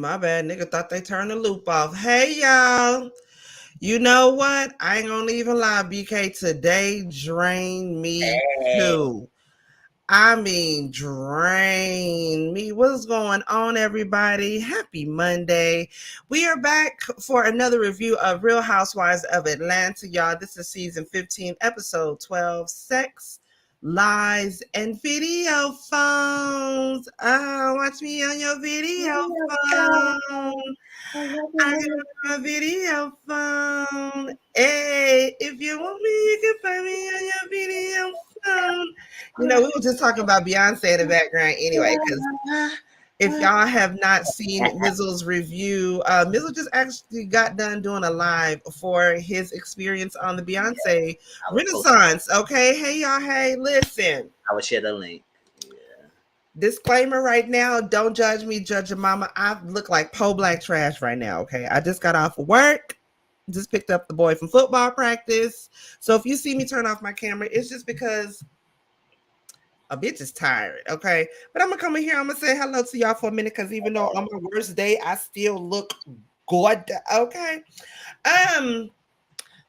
My bad, nigga thought they turned the loop off. Hey, y'all. You know what? I ain't gonna even lie, BK. Today drained me Hey, too. I mean, drain me. What's going on, everybody? Happy Monday. We are back for another review of Real Housewives of Atlanta, y'all. This is season 15, episode 12, Sex, Lies, and Video Phones. Oh, watch me on your video phone. I got a video phone. Hey, if you want me, you can find me on your video phone. We were just talking about Beyonce in the background anyway, because if y'all have not seen Mizzle's review, Mizzle just actually got done doing a live for his experience on the Beyonce I will post. Renaissance. Okay, hey y'all, hey, listen. I will share the link. Yeah. Disclaimer right now, don't judge me, judge your mama. I look like po black trash right now, okay? I just got off of work, just picked up the boy from football practice. So if you see me turn off my camera, it's just because a bitch is tired, okay? But I'm gonna come in here, I'm gonna say hello to y'all for a minute, because even though on my worst day, I still look good, okay?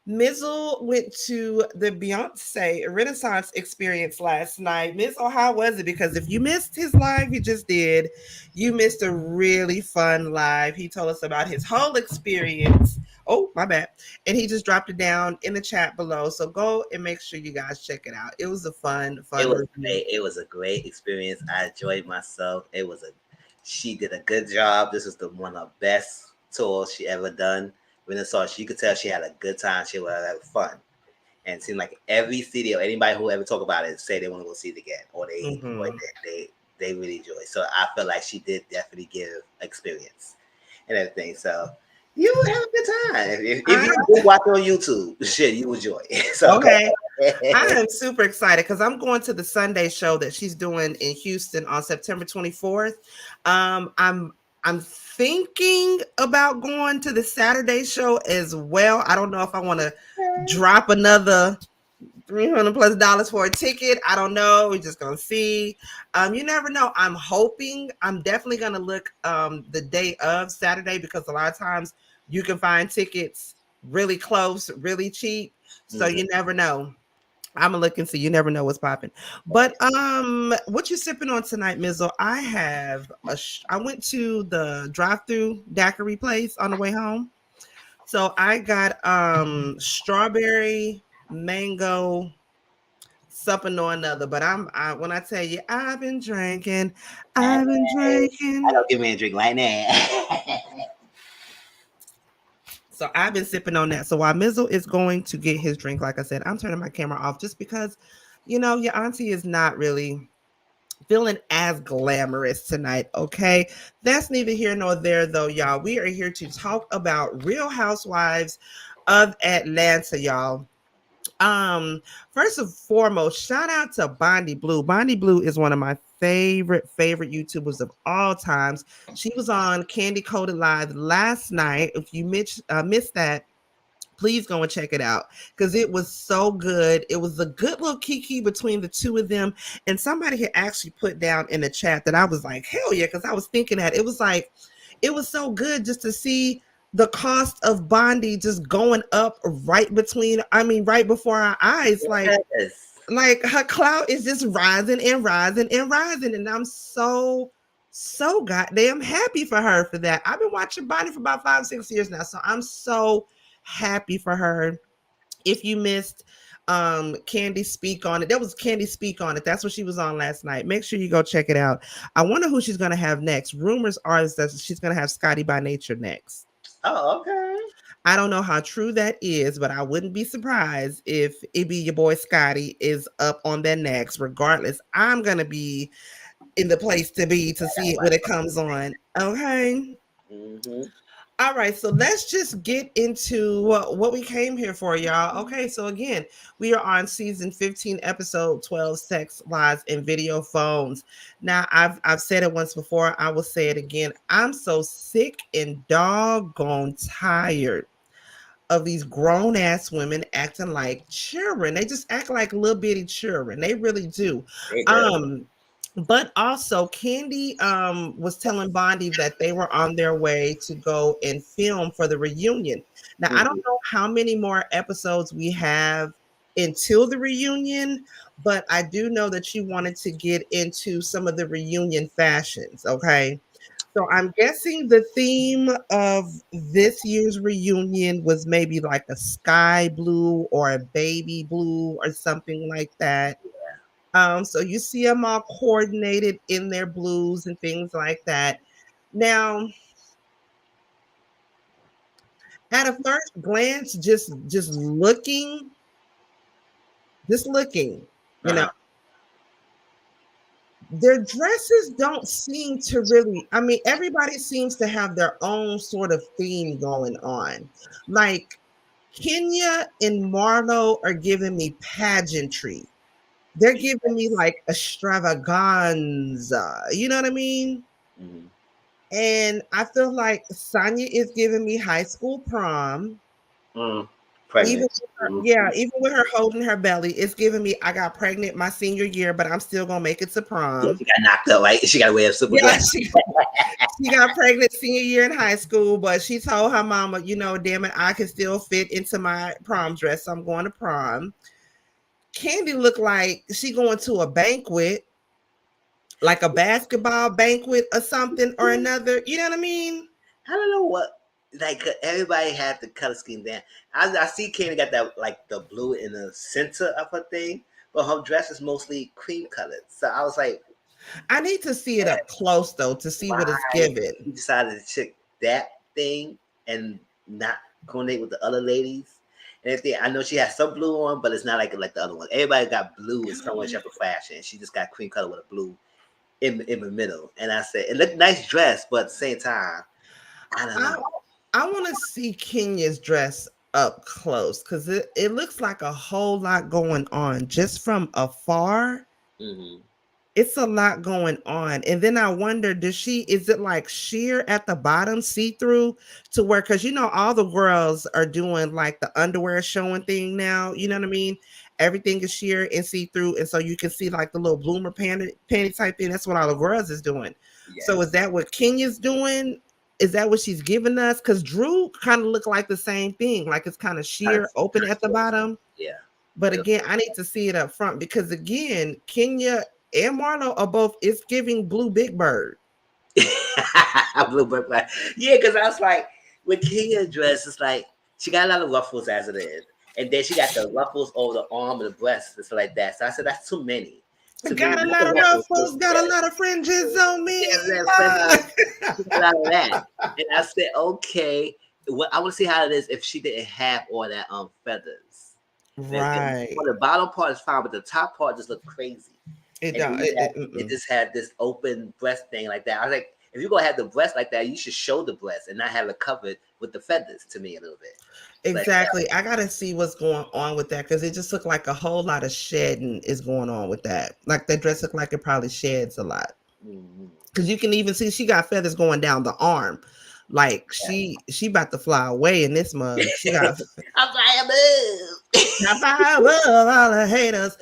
Mizzle went to the Beyonce Renaissance experience last night. Mizzle, how was it? Because if you missed his live he just did, you missed a really fun live. He told us about his whole experience. Oh, my bad. And he just dropped it down in the chat below. So go and make sure you guys check it out. It was a fun It was review. great. It was a great experience. I enjoyed myself. She did a good job. This was one of the best tours she ever done. Renaissance, you could tell she had a good time. She was having fun. And it seemed like every city or anybody who ever talk about it say they want to go see it again, or they really enjoy. So I feel like she did definitely give experience and everything. So you would have a good time if you did watch on YouTube. Shit, you enjoy it. So okay. I am super excited because I'm going to the Sunday show that she's doing in Houston on September 24th. I'm thinking about going to the Saturday show as well. I don't know if I want to drop another $300+ for a ticket. I don't know. We're just gonna see. You never know. I'm hoping. I'm definitely gonna look the day of Saturday, because a lot of times you can find tickets really close, really cheap. So you never know. I'm gonna look and see. You never know what's popping. But what you sipping on tonight, Mizzle? I went to the drive-through daiquiri place on the way home. So I got strawberry, mango, something or another. But when I tell you I've been drinking. I don't give me a drink right now. So I've been sipping on that. So while Mizzle is going to get his drink, like I said, I'm turning my camera off just because, your auntie is not really feeling as glamorous tonight, okay? That's neither here nor there, though, y'all. We are here to talk about Real Housewives of Atlanta, y'all. First and foremost, shout out to Bondi Blue. Bondi Blue is one of my favorite YouTubers of all times. She was on Candy Coated Live last night. If you missed that, please go and check it out, because it was so good. It was a good little kiki between the two of them. And somebody had actually put down in the chat that I was like, hell yeah, because I was thinking that it was so good just to see the cost of Bondi just going up right before our eyes. Like her clout is just rising and rising and rising. And I'm so goddamn happy for her for that. I've been watching Bondi for about 5-6 years now. So I'm so happy for her. If you missed Candy Speak on it, there was Candy Speak on it. That's what she was on last night. Make sure you go check it out. I wonder who she's gonna have next. Rumors are that she's gonna have Scotty by Nature next. Oh, okay. I don't know how true that is, but I wouldn't be surprised if it be your boy Scotty is up on that next. Regardless, I'm gonna be in the place to be to see it when it comes on. Okay. Mm-hmm. All right, so let's just get into what we came here for, y'all. Okay, so again, we are on season 15, episode 12, Sex, Lies, and Video Phones. Now, I've said it once before. I will say it again. I'm so sick and doggone tired of these grown ass women acting like children. They just act like little bitty children. They really do. But also Candy was telling Bondi that they were on their way to go and film for the reunion. Now I don't Mhm. know how many more episodes we have until the reunion, but I do know that she wanted to get into some of the reunion fashions. Okay. So I'm guessing the theme of this year's reunion was maybe like a sky blue or a baby blue or something like that. So you see them all coordinated in their blues and things like that. Now, at a first glance, just looking, you know, Uh-huh. their dresses don't seem to really. I mean, everybody seems to have their own sort of theme going on. Like Kenya and Marlo are giving me pageantry. They're giving me like extravaganza. You know what I mean? Mhm. And I feel like Sonya is giving me high school prom. Mm. Even Pregnant. with her, Mhm. yeah, even with her holding her belly, it's giving me I got pregnant my senior year, but I'm still gonna make it to Yeah, prom. she got knocked up, right? She got to wear a super Yeah, dress. she got pregnant senior year in high school, but she told her mama, you know, damn it, I can still fit into my prom dress, so I'm going to prom. Candy looked like she going to a banquet, like a basketball banquet or something or another. You know what I mean? I don't know what. Like everybody had the color scheme there. I see Kenny got that like the blue in the center of her thing, but her dress is mostly cream colored. So I was like, I need to see it up close though to see what it's why giving. he decided to check that thing and not coordinate with the other ladies? And everything. I know she has some blue on, but it's not like the other one. Everybody got blue in some way, shape, or fashion. She just got cream color with a blue in the middle. And I said, it looked nice dress, but at the same time, I don't I know. I want to see Kenya's dress up close because it looks like a whole lot going on just from afar. Hmm. It's a lot going on. And then I wonder, is it like sheer at the bottom, see through to where, because you know, all the girls are doing like the underwear showing thing now. You know what I mean? Everything is sheer and see through. And so you can see like the little bloomer panty type thing. That's what all the girls is doing. So is Yes. that what Kenya's doing? Is that what she's giving us? Because Drew kind of look like the same thing. Like it's kind of sheer open at the bottom. Yeah. But again, I need to see it up front because again, Kenya and Marlo are both. It's giving Blue Big Bird. Blue bird flag. Yeah, because I was like, with Kia dress, it's like she got a lot of ruffles as it is, and then she got the ruffles over the arm and the breast and stuff like that. So I said that's too many. To me, Got a not lot the of ruffles, but ruffles. Got a lot of fringes on me. yeah, Ah. she got a lot of that. And I said, okay, well, I want to see how it is if she didn't have all that feathers. Right. For the bottom part is fine, but the top part just looked crazy. It And don't. then it Mm-mm. just had this open breast thing like that. I was like, if you're gonna have the breast like that, you should show the breast and not have it covered with the feathers. To me, a little bit. Like, Exactly. I gotta see what's going on with that because it just looked like a whole lot of shedding is going on with that. Like that dress looked like it probably sheds a lot. mm-hmm. Because you can even see she got feathers going down the arm. Like she about to fly away in this mug. She got I'm like, now I love all the haters.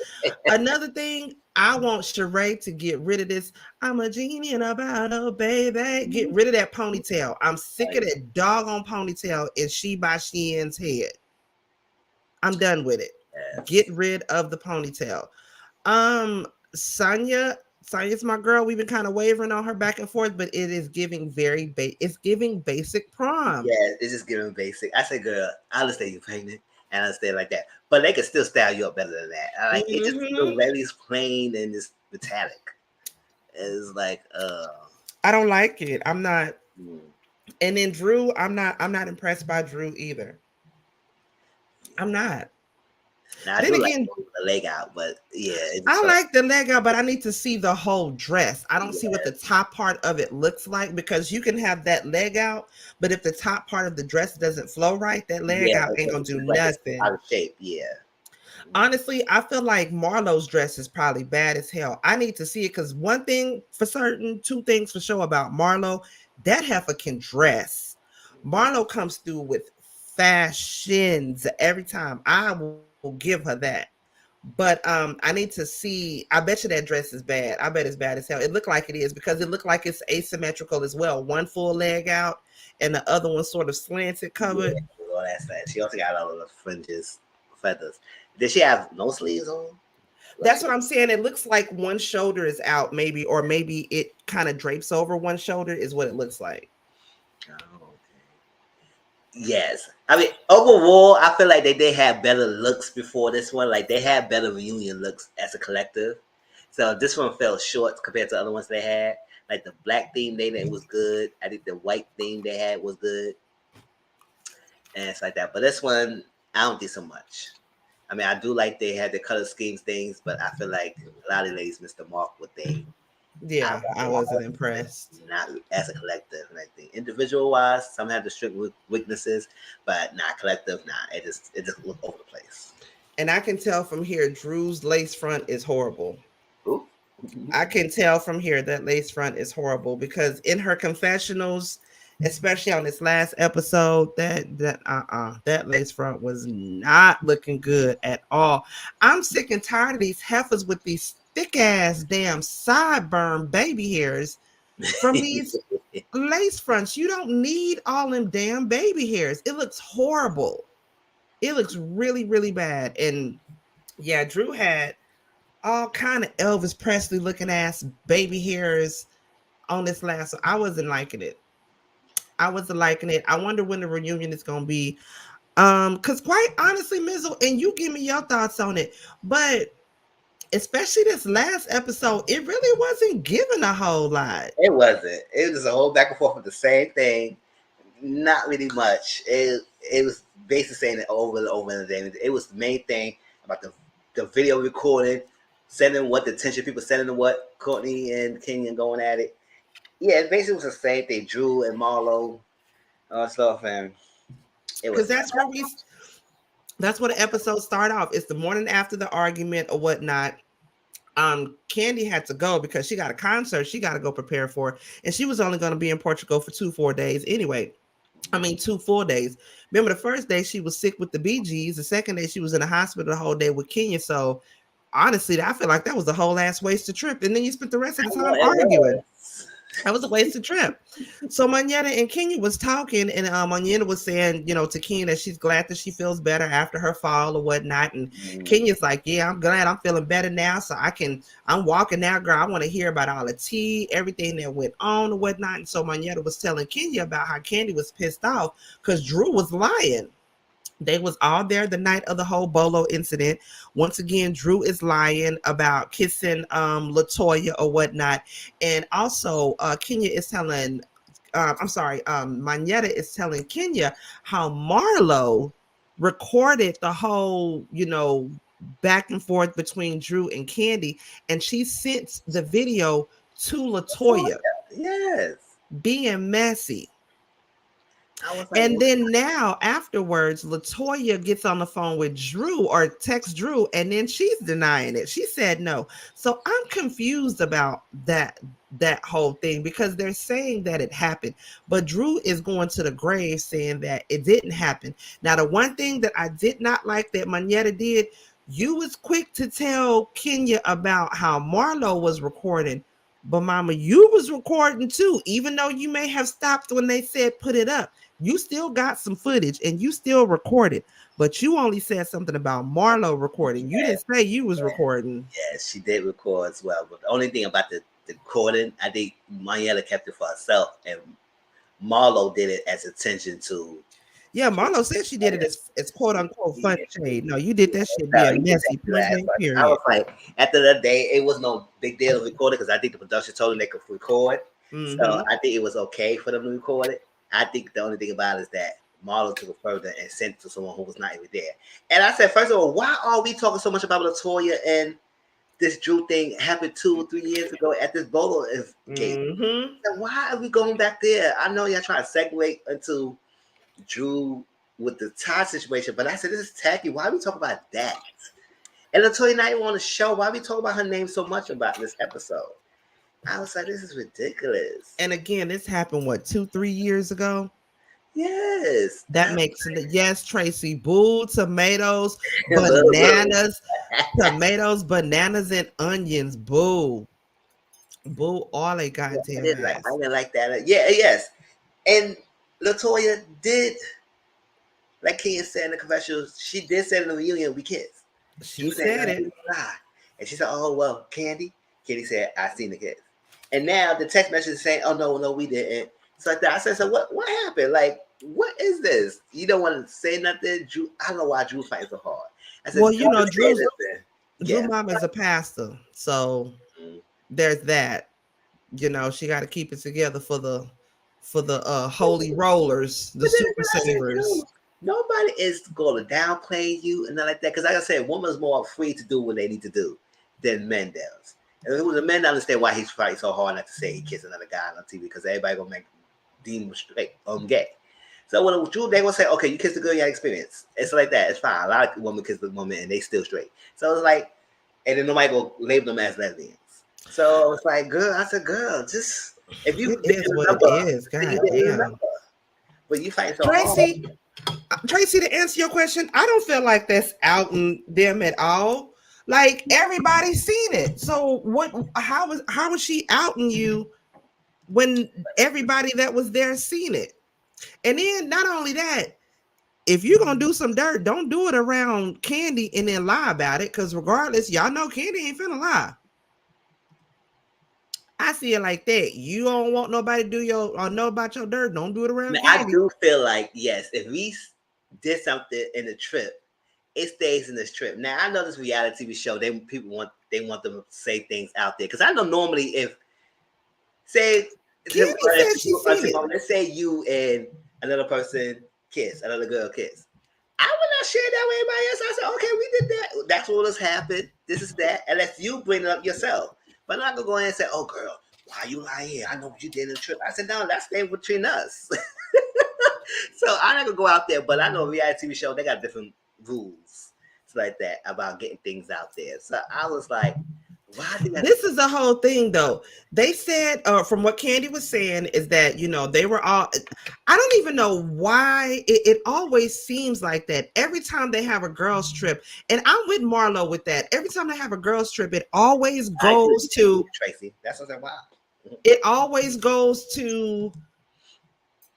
Another thing, I want Sheree to get rid of this. I'm a genie in a bottle, baby. Get rid of that ponytail. I'm sick of that doggone ponytail in She by Shein's head. I'm done with it. Get yes. rid of the ponytail. Um, Sonya, Sonya's my girl. We've been kind of wavering on her back and forth, but it is giving it's giving basic prom. Yeah, it's just giving basic. I say, girl, I understand you're pregnant and I understand like that, but they can still style you up better than that. I like it. Just feels Hmm. very plain and just metallic. It's like, I don't like it. I'm not. mm. And then Drew, I'm not impressed by Drew either. I'm not. Now I Then do like again, the leg out, but yeah, it just I felt like the leg out, but I need to see the whole dress. I don't see what the yeah, top part of it looks like because you can have that leg out, but if the top part of the dress doesn't flow right, that leg yeah, out ain't gonna it's do just like it's nothing. out of shape. Yeah, Honestly, I feel like Marlo's dress is probably bad as hell. I need to see it because one thing for certain, two things for sure about Marlo, that heifer can dress. Marlo comes through with fashions every time. I will give her that. But I need to see. I bet you that dress is bad. I bet it's bad as hell. It looked like it is because it looked like it's asymmetrical as well. One full leg out and the other one sort of slanted, Yeah, covered. all that stuff. She also got all of the fringes, feathers. Did she have no sleeves on? Like That's she, what I'm saying. It looks like one shoulder is out, maybe, or maybe it kind of drapes over one shoulder, is what it looks like. oh, okay. Yes. I mean, overall, I feel like they did have better looks before this one. Like they had better reunion looks as a collective. So this one fell short compared to other ones they had. Like the black theme they did was good. I think the white theme they had was good, and it's like that. But this one, I don't think so much. I mean, I do like they had the color schemes things, but I feel like a lot of ladies missed the mark with they Yeah, I wasn't outfit, impressed. not as a collective. And I think individual wise, some have the strict weaknesses, but not collective. Nah, it just looked over the place. And I can tell from here, Drew's lace front is horrible. Ooh. I can tell from here that lace front is horrible because in her confessionals, especially on this last episode, that lace front was not looking good at all. I'm sick and tired of these heifers with these thick ass damn sideburn baby hairs from these lace fronts. You don't need all them damn baby hairs. It looks horrible. It looks really, really bad. And yeah, Drew had all kind of Elvis Presley looking ass baby hairs on this last one. I wasn't liking it. I wasn't liking it. I wonder when the reunion is gonna be. Because quite honestly, Mizzle, and you give me your thoughts on it, but especially this last episode, it really wasn't giving a whole lot. It wasn't. It was a whole back and forth with the same thing. Not really much. It was basically saying it over and over again. It was the main thing about the video recording, sending what the attention people sending to what Courtney and Kenyon going at it. Yeah, it basically was the same thing. Drew and Marlo stuff, and it Because was not. that's what the episode start off. It's the morning after the argument or whatnot. Candy had to go because she got a concert she got to go prepare for, and she was only going to be in Portugal for 4 days anyway. I mean, 2 full days. Remember, the first day she was sick with the BGs. The second day she was in the hospital the whole day with Kenya. So honestly, I feel like that was a whole ass wasted trip. And then you spent the rest of the time It arguing. was. That was a wasted trip. So Manetta and Kenya was talking, and Manetta was saying, to Kenya that she's glad that she feels better after her fall or whatnot. And Kenya's like, yeah, I'm glad I'm feeling better now. So I'm walking now, girl. I want to hear about all the tea, everything that went on or whatnot. And so Manetta was telling Kenya about how Candy was pissed off because Drew was lying. They was all there the night of the whole Bolo incident. Once again, Drew is lying about kissing Latoya or whatnot. And also Kenya is telling Manetta is telling Kenya how Marlo recorded the whole, back and forth between Drew and Candy, and she sent the video to Latoya Yes. being messy. I was like, And then now afterwards, Latoya gets on the phone with Drew or texts Drew, and then she's denying it. She said no. So I'm confused about that whole thing because they're saying that it happened, but Drew is going to the grave saying that it didn't happen. Now, the one thing that I did not like that Manetta did, you was quick to tell Kenya about how Marlo was recording, but Mama, you was recording too, even though you may have stopped when they said put it up. You still got some footage and you still recorded, but you only said something about Marlo recording. You didn't say you was recording. yes, she did record as well. But the only thing about the recording, I think Mariella kept it for herself, and Marlo did it as attention to. Yeah, Marlo said she did it as quote unquote fun shade. No, you did that shit No, he being did messy. that Point last blank, one. I period. was like, at the end of the day, it was no big deal to record it because I think the production told them they could record. So I think it was okay for them to record it. I think the only thing about it is that Marlo took it further and sent it to someone who was not even there. And I said, first of all, why are we talking so much about Latoya and this Drew thing happened 2 or 3 years ago at this Bolo case? Why are we going back there? I know y'all trying to segue into Drew with the tie situation, but I said, this is tacky. Why are we talking about that? And Latoya not even on the show. Why are we talking about her name so much about this episode? I was like, this is ridiculous. And again, this happened what 2-3 years ago. Yes. That makes it. Yes, Tracy. Boo, tomatoes, bananas, tomatoes, bananas, and onions. Boo. Boo all they Yeah, goddamn I ass. didn't like that. Yeah, yes. And Latoya did, like Ken said in the confessional, she did say in the reunion, we kissed. She She was saying, no, said we it. didn't lie. And she said, oh, well, Candy. Candy said, I seen the kiss. And now the text message is saying, oh, no, no, we didn't. So I said, so what happened? Like, what is this? You don't want to say nothing? Drew, I don't know why Drew fighting so hard. I said, Well, don't say Drew's nothing. Drew Yeah. mom is a pastor, so Mm-hmm. there's that. She got to keep it together for the holy rollers, the But then super again, I said, savers. Drew, nobody is going to downplay you and not like that. Because like I said, women's more free to do what they need to do than men does. And it was the men understand why he's fighting so hard not to say he kissed another guy on TV because everybody gonna make deem him straight gay. So when Drew, they gonna say, okay, you kissed a girl, you had experience. It's like that. It's fine. A lot of women kiss the woman and they still straight. So it's like, and then nobody go label them as lesbians. So it's like, girl, I said, girl, just if you It didn't is what it remember, is. then you God didn't damn. remember. But you fight so hard. Tracy, Tracy, to answer your question, I don't feel like that's outing them at all. Like everybody's seen it. So what? How was she outing you when everybody that was there seen it? And then not only that, if you're gonna do some dirt, don't do it around Candy and then lie about it. Because regardless, y'all know Candy ain't finna lie. I see it like that. You don't want nobody to do your or know about your dirt. Don't do it I mean, around I Candy. do feel like yes, if we did something in the trip, it stays in this trip. Now I know this reality TV show. They want them to say things out there because I know normally if say Candy said she seen it. let's say you and another person kiss another girl kiss. I would not share that with anybody else. I said, okay, we did that. That's what has happened. This is that. Unless you bring it up yourself. But I'm not going to go in and say, oh, girl, why you lying here? I know what you did in the trip. I said, no, that's staying between us. So I'm not going to go out there. But I know reality TV show, they got different rules. It's like that about getting things out there. So I was like, why did I? This is the whole thing, though. They said, from what Candy was saying, is that they were all. I don't even know why it always seems like that. Every time they have a girls' trip, and I'm with Marlo with that. Every time they have a girls' trip, it always I agree goes to. Tracy. That's what I said, wow. It always goes to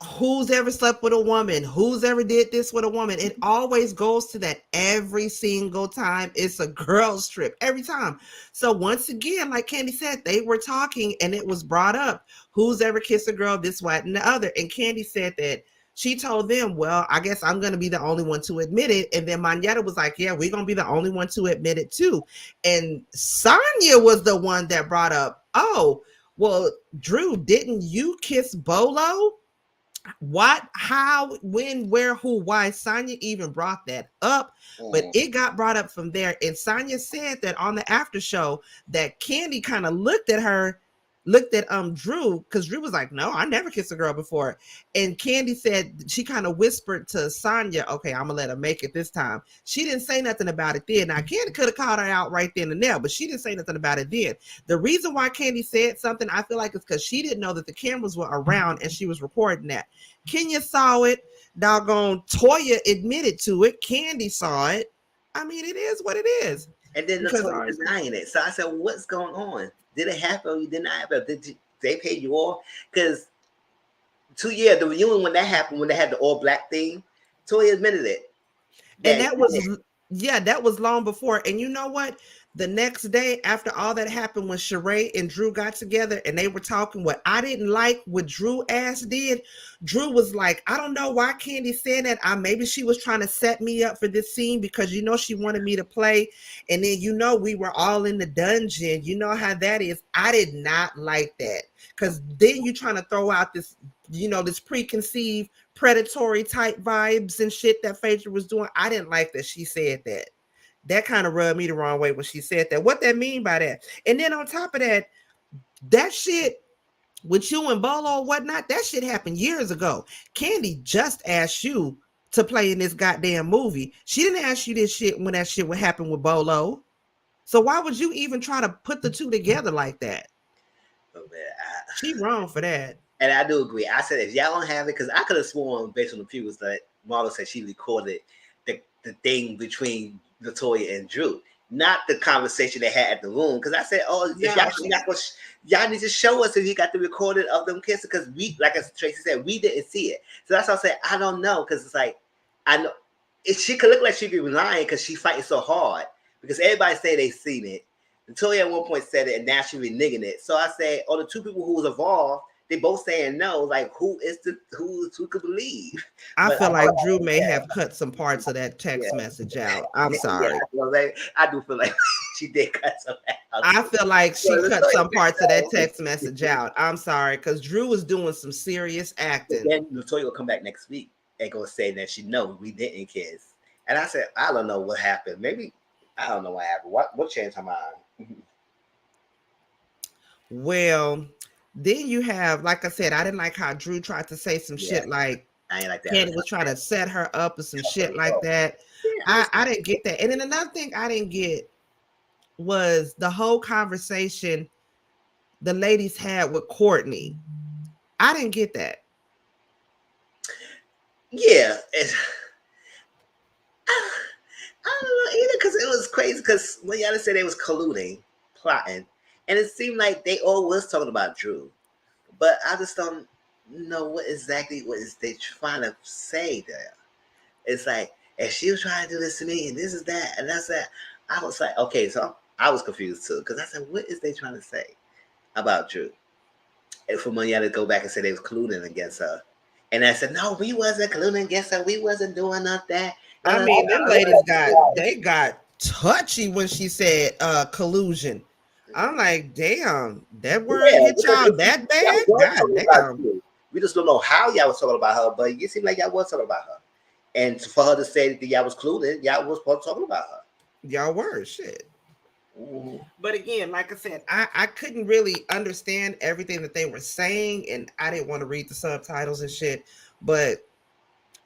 who's ever slept with a woman, who's ever did this with a woman. It always goes to that every single time. It's a girls trip every time. So once again, like Candy said, they were talking and it was brought up, who's ever kissed a girl, this, what, and the other. And Candy said that she told them, well, I guess I'm going to be the only one to admit it. And then Manetta was like, yeah, we're going to be the only one to admit it too. And Sonya was the one that brought up, oh, well, Drew, didn't you kiss Bolo? What, how, when, where, who, why? Sonya even brought that up, but it got brought up from there. And Sonya said that on the after show that Candy kind of looked at Drew, because Drew was like, no, I never kissed a girl before. And Candy said she kind of whispered to Sonya, okay, I'm gonna let her make it this time. She didn't say nothing about it then. Now Candy could have called her out right then and there, but she didn't say nothing about it then. The reason why Candy said something, I feel like, is because she didn't know that the cameras were around and she was recording that. Kenya saw it. Doggone Toya admitted to it. Candy saw it. I mean, it is what it is. And then Latoya denying it. So I said, what's going on? Did it happen or you did not happen? They pay you off? Because 2 years, the reunion when that happened, when they had the all black thing, Toya admitted it. And that was long before. And you know what? The next day after all that happened, when Sheree and Drew got together and they were talking, what I didn't like what Drew ass did, Drew was like, I don't know why Candy said that. Maybe she was trying to set me up for this scene because she wanted me to play. And then we were all in the dungeon. You know how that is. I did not like that. Because then you trying to throw out this, this preconceived predatory type vibes and shit that Phaedra was doing. I didn't like that she said that. That kind of rubbed me the wrong way when she said that. What that mean by that? And then on top of that, that shit with you and Bolo or whatnot, that shit happened years ago. Candy just asked you to play in this goddamn movie. She didn't ask you this shit when that shit would happen with Bolo. So why would you even try to put the two together like that? Oh, man, She wrong for that. And I do agree. I said if y'all don't have it, because I could have sworn based on the previous that Marlo said she recorded the thing between Latoya and Drew, not the conversation they had at the room. Because I said, oh, if y'all need to show us if you got the recording of them kissing, because we, like as Tracy said, we didn't see it. So that's why I said I don't know, because it's like I know she could look like she could be lying because she fighting so hard, because everybody say they seen it. Latoya at one point said it, and now she reneging it. So I said, oh, the two people who was involved, they both saying no. Like, who could believe? I But feel like Drew may have cut some parts of that text yeah, message out. I'm sorry. I do feel like she did cut some out. I feel like she Well, cut some Latoya parts of that text message out. I'm sorry, because Drew was doing some serious acting. Then Latoya will come back next week and go say that she know we didn't kiss. And I said, I don't know what happened. Maybe I don't know what happened. What changed her mind? Well, then you have, like I said, I didn't like how Drew tried to say some shit like I ain't like that. Candy was trying to set her up or some shit like that. I didn't get that. And then another thing I didn't get was the whole conversation the ladies had with Courtney. I didn't get that. Yeah. I don't know either, because it was crazy, because when y'all said they was colluding, plotting, and it seemed like they all was talking about Drew. But I just don't know what is they trying to say there. It's like, if she was trying to do this to me, and this is that, and that's that, I was like, okay, so I was confused too, because I said, what is they trying to say about Drew? And for Money to go back and say they was colluding against her. And I said, no, we wasn't colluding against her. We wasn't doing none of that. I mean, them ladies got touchy when she said collusion. I'm like, damn, that word hit y'all that bad? God damn. We just don't know how y'all was talking about her, but it seemed like y'all was talking about her. And for her to say that y'all was colluding, y'all was talking about her. Y'all were shit. Mm-hmm. But again, like I said, I couldn't really understand everything that they were saying, and I didn't want to read the subtitles and shit. But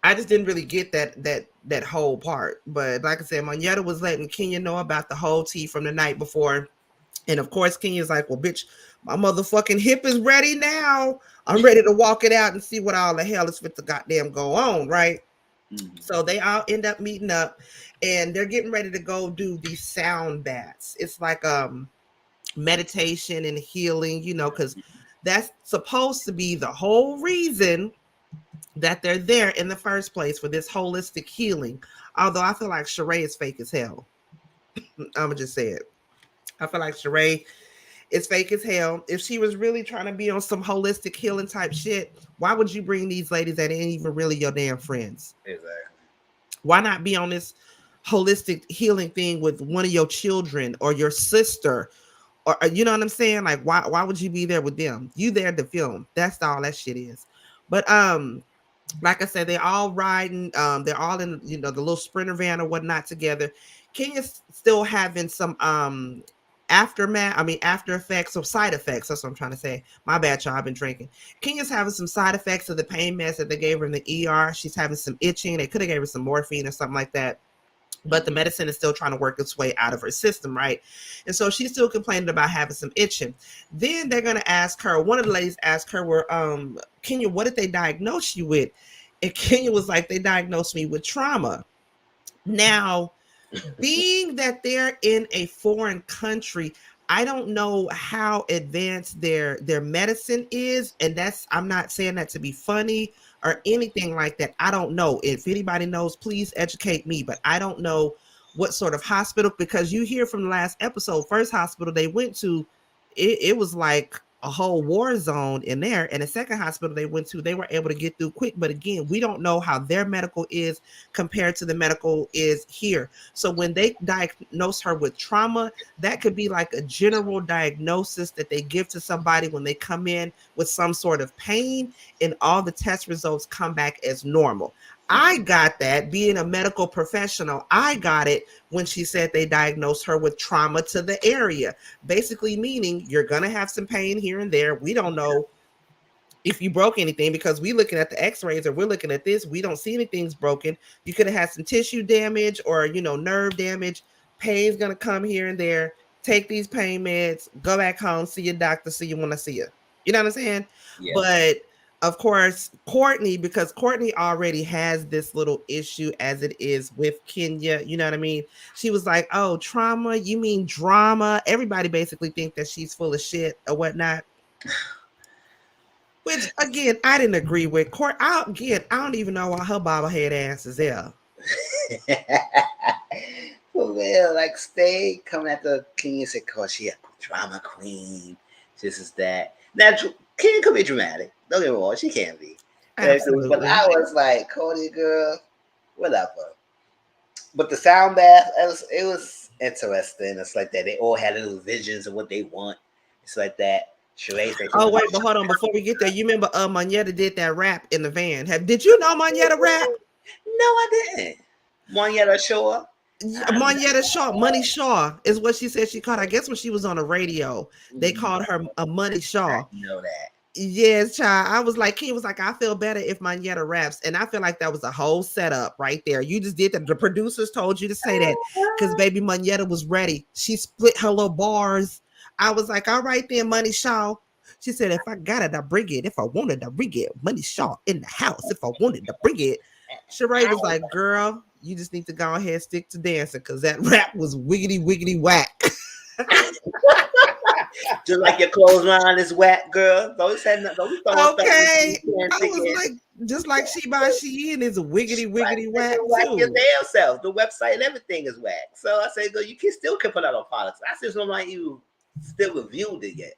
I just didn't really get that whole part. But like I said, Moneta was letting Kenya know about the whole tea from the night before. And of course, Kenya's like, well, bitch, my motherfucking hip is ready now. I'm ready to walk it out and see what all the hell is fit to goddamn go on, right? Mm-hmm. So they all end up meeting up, and they're getting ready to go do these sound baths. It's like meditation and healing, because that's supposed to be the whole reason that they're there in the first place, for this holistic healing. Although I feel like Sheree is fake as hell. I'm gonna just say it. I feel like Sheree is fake as hell. If she was really trying to be on some holistic healing type shit, why would you bring these ladies that ain't even really your damn friends? Exactly. Why not be on this holistic healing thing with one of your children or your sister? Or you know what I'm saying? Like, why would you be there with them? You there to film. That's all that shit is. But like I said, they're all riding. They're all in, the little sprinter van or whatnot together. Kenya's still having some after effects or side effects. That's what I'm trying to say. My bad, y'all. I've been drinking. Kenya's having some side effects of the pain meds that they gave her in the ER. She's having some itching. They could have gave her some morphine or something like that. But the medicine is still trying to work its way out of her system, right? And so she's still complaining about having some itching. Then they're going to ask her, one of the ladies asked her, Kenya, what did they diagnose you with? And Kenya was like, they diagnosed me with trauma. Now, being that they're in a foreign country, I don't know how advanced their medicine is. And I'm not saying that to be funny or anything like that. I don't know. If anybody knows, please educate me. But I don't know what sort of hospital, because you hear from the last episode, first hospital they went to, it was like a whole war zone in there. And the second hospital they went to, they were able to get through quick. But again, we don't know how their medical is compared to the medical is here. So when they diagnose her with trauma, that could be like a general diagnosis that they give to somebody when they come in with some sort of pain, and all the test results come back as normal. I got that being a medical professional. I got it when she said they diagnosed her with trauma to the area, basically meaning you're going to have some pain here and there. We don't know if you broke anything, because we're looking at the x-rays or we're looking at this. We don't see anything's broken. You could have had some tissue damage or, nerve damage. Pain's going to come here and there. Take these pain meds, go back home, see your doctor, see you when I see you. You know what I'm saying? Yeah. But of course, Courtney, because Courtney already has this little issue as it is with Kenya. You know what I mean? She was like, "Oh, trauma? You mean drama?" Everybody basically think that she's full of shit or whatnot. Which again, I didn't agree with. I don't even know why her bobblehead ass is there. For real, like stay coming at the king and say, "Cause she a drama queen." This is that. Now, King could be dramatic. Don't get me wrong, she can be. But Absolutely. I was like, Cody, girl, whatever. But the sound bath, it was interesting. It's like that. They all had little visions of what they want. It's like that. Sheree said she Oh wants. wait, but hold on. Before we get there, you remember Moneta did that rap in the van. Did you know Moneta rap? No, I didn't. Monietta Shore. I Moneta Shaw, Money Shaw is what she said she called. I guess when she was on the radio, they called her a Money Shaw. know that. Yes, child. I was like, King was like, I feel better if Moneta raps. And I feel like that was a whole setup right there. You just did that. The producers told you to say that because baby Moneta was ready. She split her little bars. I was like, all right then, Money Shaw. She said, if I got it, I bring it. If I wanted, I bring it. Money Shaw in the house. If I wanted to bring it. Sheree was like, girl, you just need to go ahead and stick to dancing because that rap was wiggity, wiggity, whack. Just like your clothesline is whack, girl. Don't say nothing. Don't be throwing stuff Okay. you can't I stick was in. like, just like She by She In is a wiggity, wiggity, whack Like your too. damn self. The website and everything is whack. So I say, go. You can still can put out a product. I just don't like you still reviewed it yet.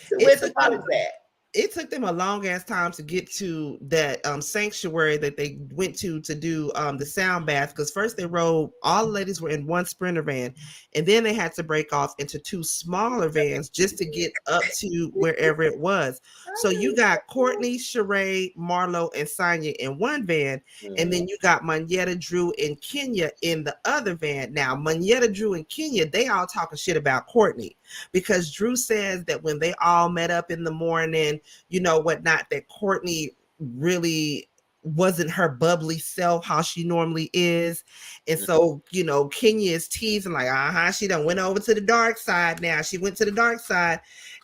So It where's the took them product at? it took them a long ass time to get to that sanctuary that they went to do the sound bath because first they rode all the ladies were in one sprinter van and then they had to break off into two smaller vans just to get up to wherever it was. So you got Courtney, Sheree, Marlo, and Sonya in one van, and then you got Monyetta, Drew, and Kenya in the other van. Now Monyetta, Drew, and Kenya, they all talking shit about Courtney because Drew says that when they all met up in the morning, you know, whatnot, that Courtney really wasn't her bubbly self, how she normally is. And so, you know, Kenya is teasing, like, she done went over to the dark side now. She went to the dark side.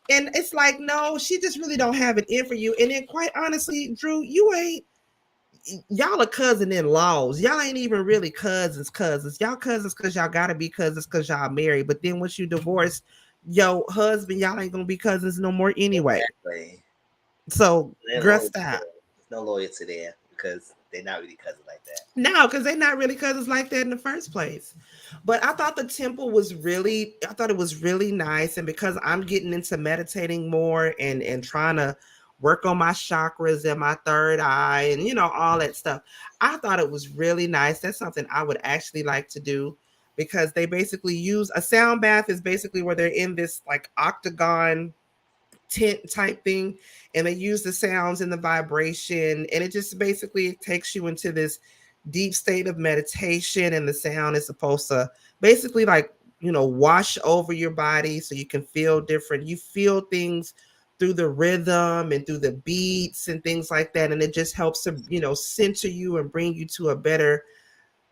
And it's like, no, she just really don't have it in for you. And then quite honestly, Drew, you ain't y'all are cousin-in-laws. Y'all ain't even really cousins. Y'all cousins because y'all gotta be cousins because y'all married. But then once you divorce your husband, y'all ain't gonna be cousins no more anyway. Exactly. So, There's girl, stop. no loyalty there because they're not really cousins like that. No, because they're not really cousins like that in the first place. But I thought the temple was really, I thought it was really nice. And because I'm getting into meditating more and trying to work on my chakras and my third eye and, you know, all that stuff, I thought it was really nice. That's something I would actually like to do because they basically use a sound bath is basically where they're in this like octagon tent type thing and they use the sounds and the vibration and it just basically takes you into this deep state of meditation and the sound is supposed to basically like, you know, wash over your body so you can feel different, you feel things through the rhythm and through the beats and things like that, and it just helps to, you know, center you and bring you to a better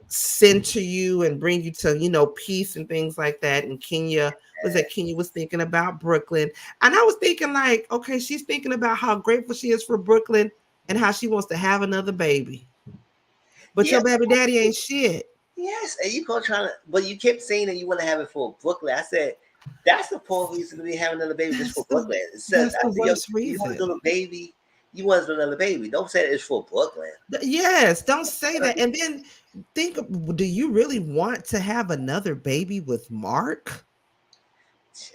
center you and bring you to, you know, peace and things like that. And Kenya was that Kenya was thinking about Brooklyn. And I was thinking like, okay, she's thinking about how grateful she is for Brooklyn and how she wants to have another baby. But Yeah, your baby daddy ain't shit. yes, and you go trying to, but you kept saying that you want to have it for Brooklyn. I said that's the poor reason to be having another baby just for Brooklyn. It says That's the I said, yo, worst you want reason. another baby, you want another baby. Don't say it's for Brooklyn. Yes, don't say that. And then think, do you really want to have another baby with Mark?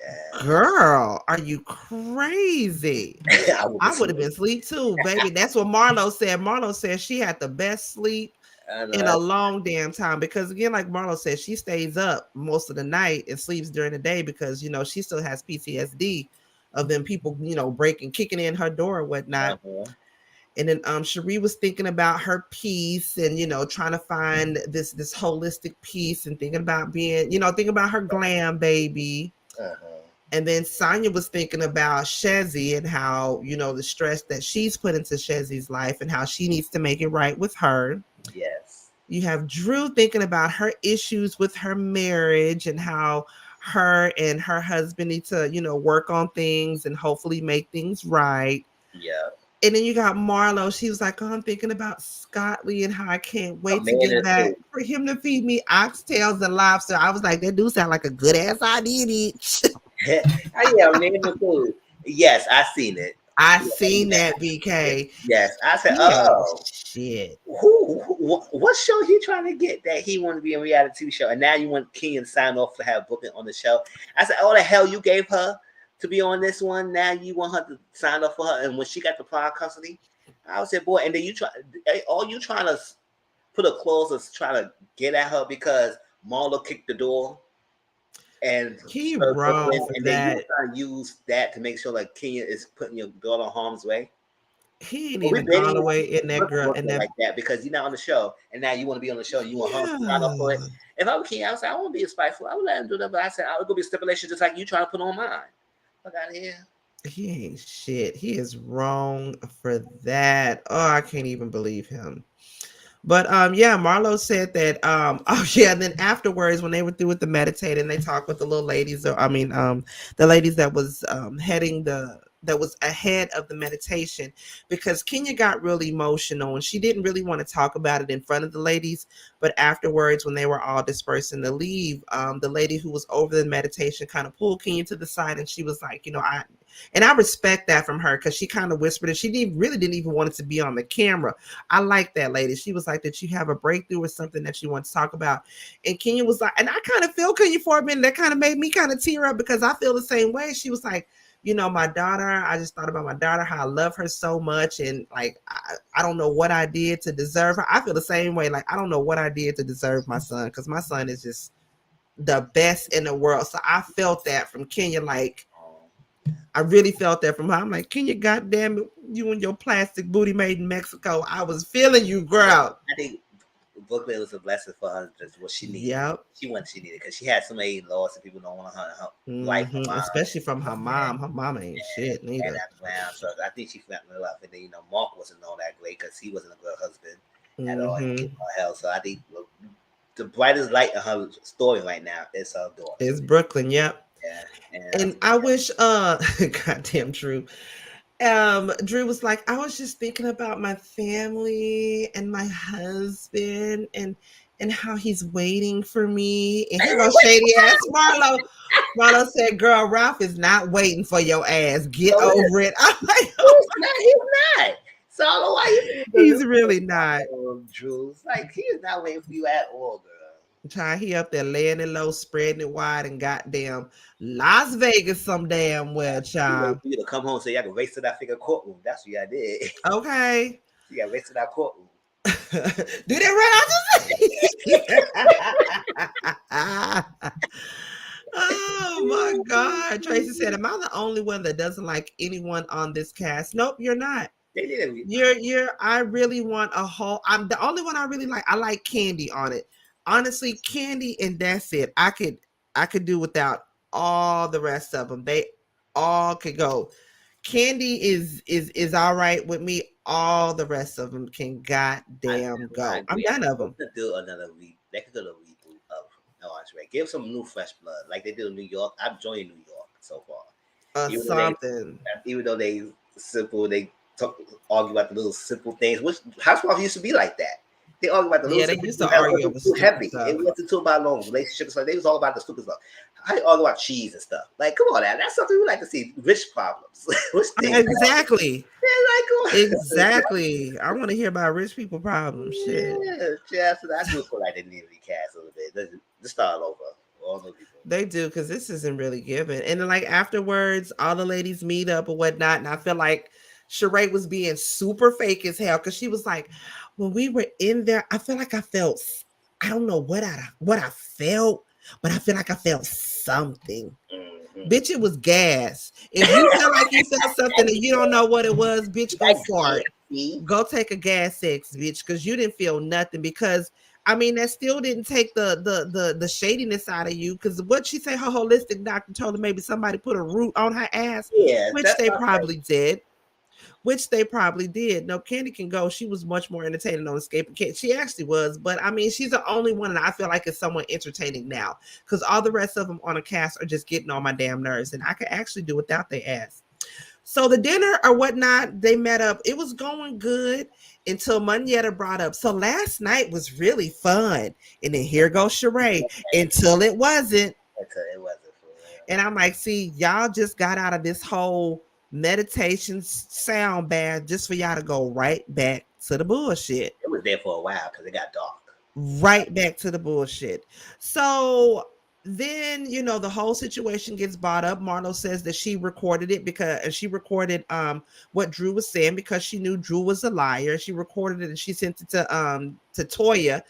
Yeah. Girl, are you crazy? I would be I would have been sleep. asleep too, baby. That's what Marlo said. Marlo said she had the best sleep I know. in a long damn time because again, like Marlo said, she stays up most of the night and sleeps during the day because you know she still has PTSD of them people, you know, breaking, kicking in her door or whatnot. Uh-huh. And then Cherie was thinking about her peace and you know trying to find this holistic peace and thinking about being, you know, thinking about her glam baby. Uh-huh. And then Sonya was thinking about Shezzy and how, you know, the stress that she's put into Shezzy's life and how she needs to make it right with her. Yes. You have Drew thinking about her issues with her marriage and how her and her husband need to, work on things and hopefully make things right. Yeah. And then you got Marlo. She was like, "Oh, I'm thinking about Scott Lee and how I can't A wait to man get or back two. for him to feed me oxtails and lobster." I was like, "That do sound like a good ass idea, bitch." Oh, yeah, a man or two. Yes, I seen it. I Yeah, seen yeah, that, BK. yes. I said, He ain't oh, shit. what show he trying to get that he want to be in a reality TV show, and now you want King to sign off to have Brooklyn on the show? I said, oh, the hell you gave her to be on this one. Now you want her to sign off for her, and when she got the prior custody, I was said, boy, and then you try, all you trying to put a clause of trying to get at her because Marlo kicked the door and He served wrong Brooklyn, for and then you that. were trying to use that to make sure like Kenya is putting your daughter in harm's way. He ain't But we even been gone even away in that girl and Brooklyn that. like that because you're not on the show, and now you want to be on the show, and you want her to sign up for it. Yeah. If I was Kenya, I would say I won't be spiteful. I would let him do that, but I said I would go be a stipulation just like you trying to put on mine. Fuck out of here. He ain't shit. He is wrong for that. Oh, I can't even believe him. But yeah, Marlo said that oh yeah, and then afterwards when they were through with the meditating, they talked with the little ladies, or I mean the ladies that was heading the that was ahead of the meditation, because Kenya got really emotional and she didn't really want to talk about it in front of the ladies. But afterwards, when they were all dispersing to leave, the lady who was over the meditation kind of pulled Kenya to the side and she was like, I respect that from her, because she kind of whispered, and she really didn't even want it to be on the camera. I like that lady. She was like, that you have a breakthrough or something that you want to talk about. And Kenya was like, and I kind of feel Kenya for a minute. That kind of made me kind of tear up because I feel the same way. She was like, my daughter, I just thought about my daughter, how I love her so much. And like, I don't know what I did to deserve her. I feel the same way. Like, I don't know what I did to deserve my son, because my son is just the best in the world. So I felt that from Kenya. Like, I really felt that from her. I'm like, Kenya, goddamn it, you and your plastic booty made in Mexico. I was feeling you, girl. I think Brooklyn was a blessing for her. Just what she needed. Yep. She needed because she had so many laws and people don't want her life of mine. Especially from her mom. Her mama ain't shit And neither. that clown. So I think she felt in love. And then Mark wasn't all that great because he wasn't a good husband at all. He gave her hell. So I think the brightest light in her story right now is her daughter. It's Brooklyn, yep. Yeah, And I wish goddamn Drew. Drew was like, I was just thinking about my family and my husband and how he's waiting for me. And he goes, shady ass Marlo. Marlo said, girl, Ralph is not waiting for your ass. Get over it. I'm like, oh, he's not. So I don't know why he's really not. Drew's like he is not waiting for you at all, girl. Child, he up there laying it low, spreading it wide, and goddamn Las Vegas some damn well, child. You to come home so you can race to that figure courtroom. That's what I did. Okay. You got to race to that courtroom. Do that right. Oh my God. Tracy said, am I the only one that doesn't like anyone on this cast? Nope, you're not. They did it. You're I really want a whole, I'm the only one I really like. I like Candy on it. Honestly, Candy, and that's it. I could do without all the rest of them. They all could go. Candy is all right with me. All the rest of them can goddamn go. I'm done of them. They could do another week. They could do a reboot of No Orange Red. Give some new fresh blood, like they did in New York. I'm joining New York so far. Even though they simple, they argue about the little simple things. Which Housewives used to be like that. They argue about the little. Yeah, they used to argue over too heavy. stuff. It wasn't too about long relationships. Like they was all about the stupid stuff. How you argue about cheese and stuff? Like, come on, that's something we like to see. Rich problems. Exactly. Yeah, like, exactly. I want to hear about rich people problems. Shit. Yeah. So I do feel like they need to recast a little bit. Let's start over. All those people. They do, because this isn't really given. And then, like, afterwards, all the ladies meet up or whatnot. And I feel like Sheree was being super fake as hell, because she was like, when we were in there, I feel like I felt, I don't know what I felt, but I feel like I felt something. Bitch, it was gas. If you feel like you felt something and you don't know what it was, bitch, go fart. Go take a gas sex, bitch, because you didn't feel nothing. Because I mean, that still didn't take the shadiness out of you. Because what she say, her holistic doctor told her maybe somebody put a root on her ass, which they probably did. which they probably did. No, Candy can go. She was much more entertaining on Escape. She actually was, but I mean, she's the only one that I feel like is somewhat entertaining now, because all the rest of them on a cast are just getting on my damn nerves, and I could actually do without their ass. So the dinner or whatnot, they met up. It was going good until Moneta brought up. So last night was really fun, and then here goes Sheree until it wasn't. Until it wasn't for real. And I'm like, see, y'all just got out of this whole meditation sound bath just for y'all to go right back to the bullshit. It was there for a while because it got dark. Right back to the bullshit. So then, the whole situation gets brought up. Marlo says that she recorded it because she recorded what Drew was saying because she knew Drew was a liar. She recorded it and she sent it to Tanya,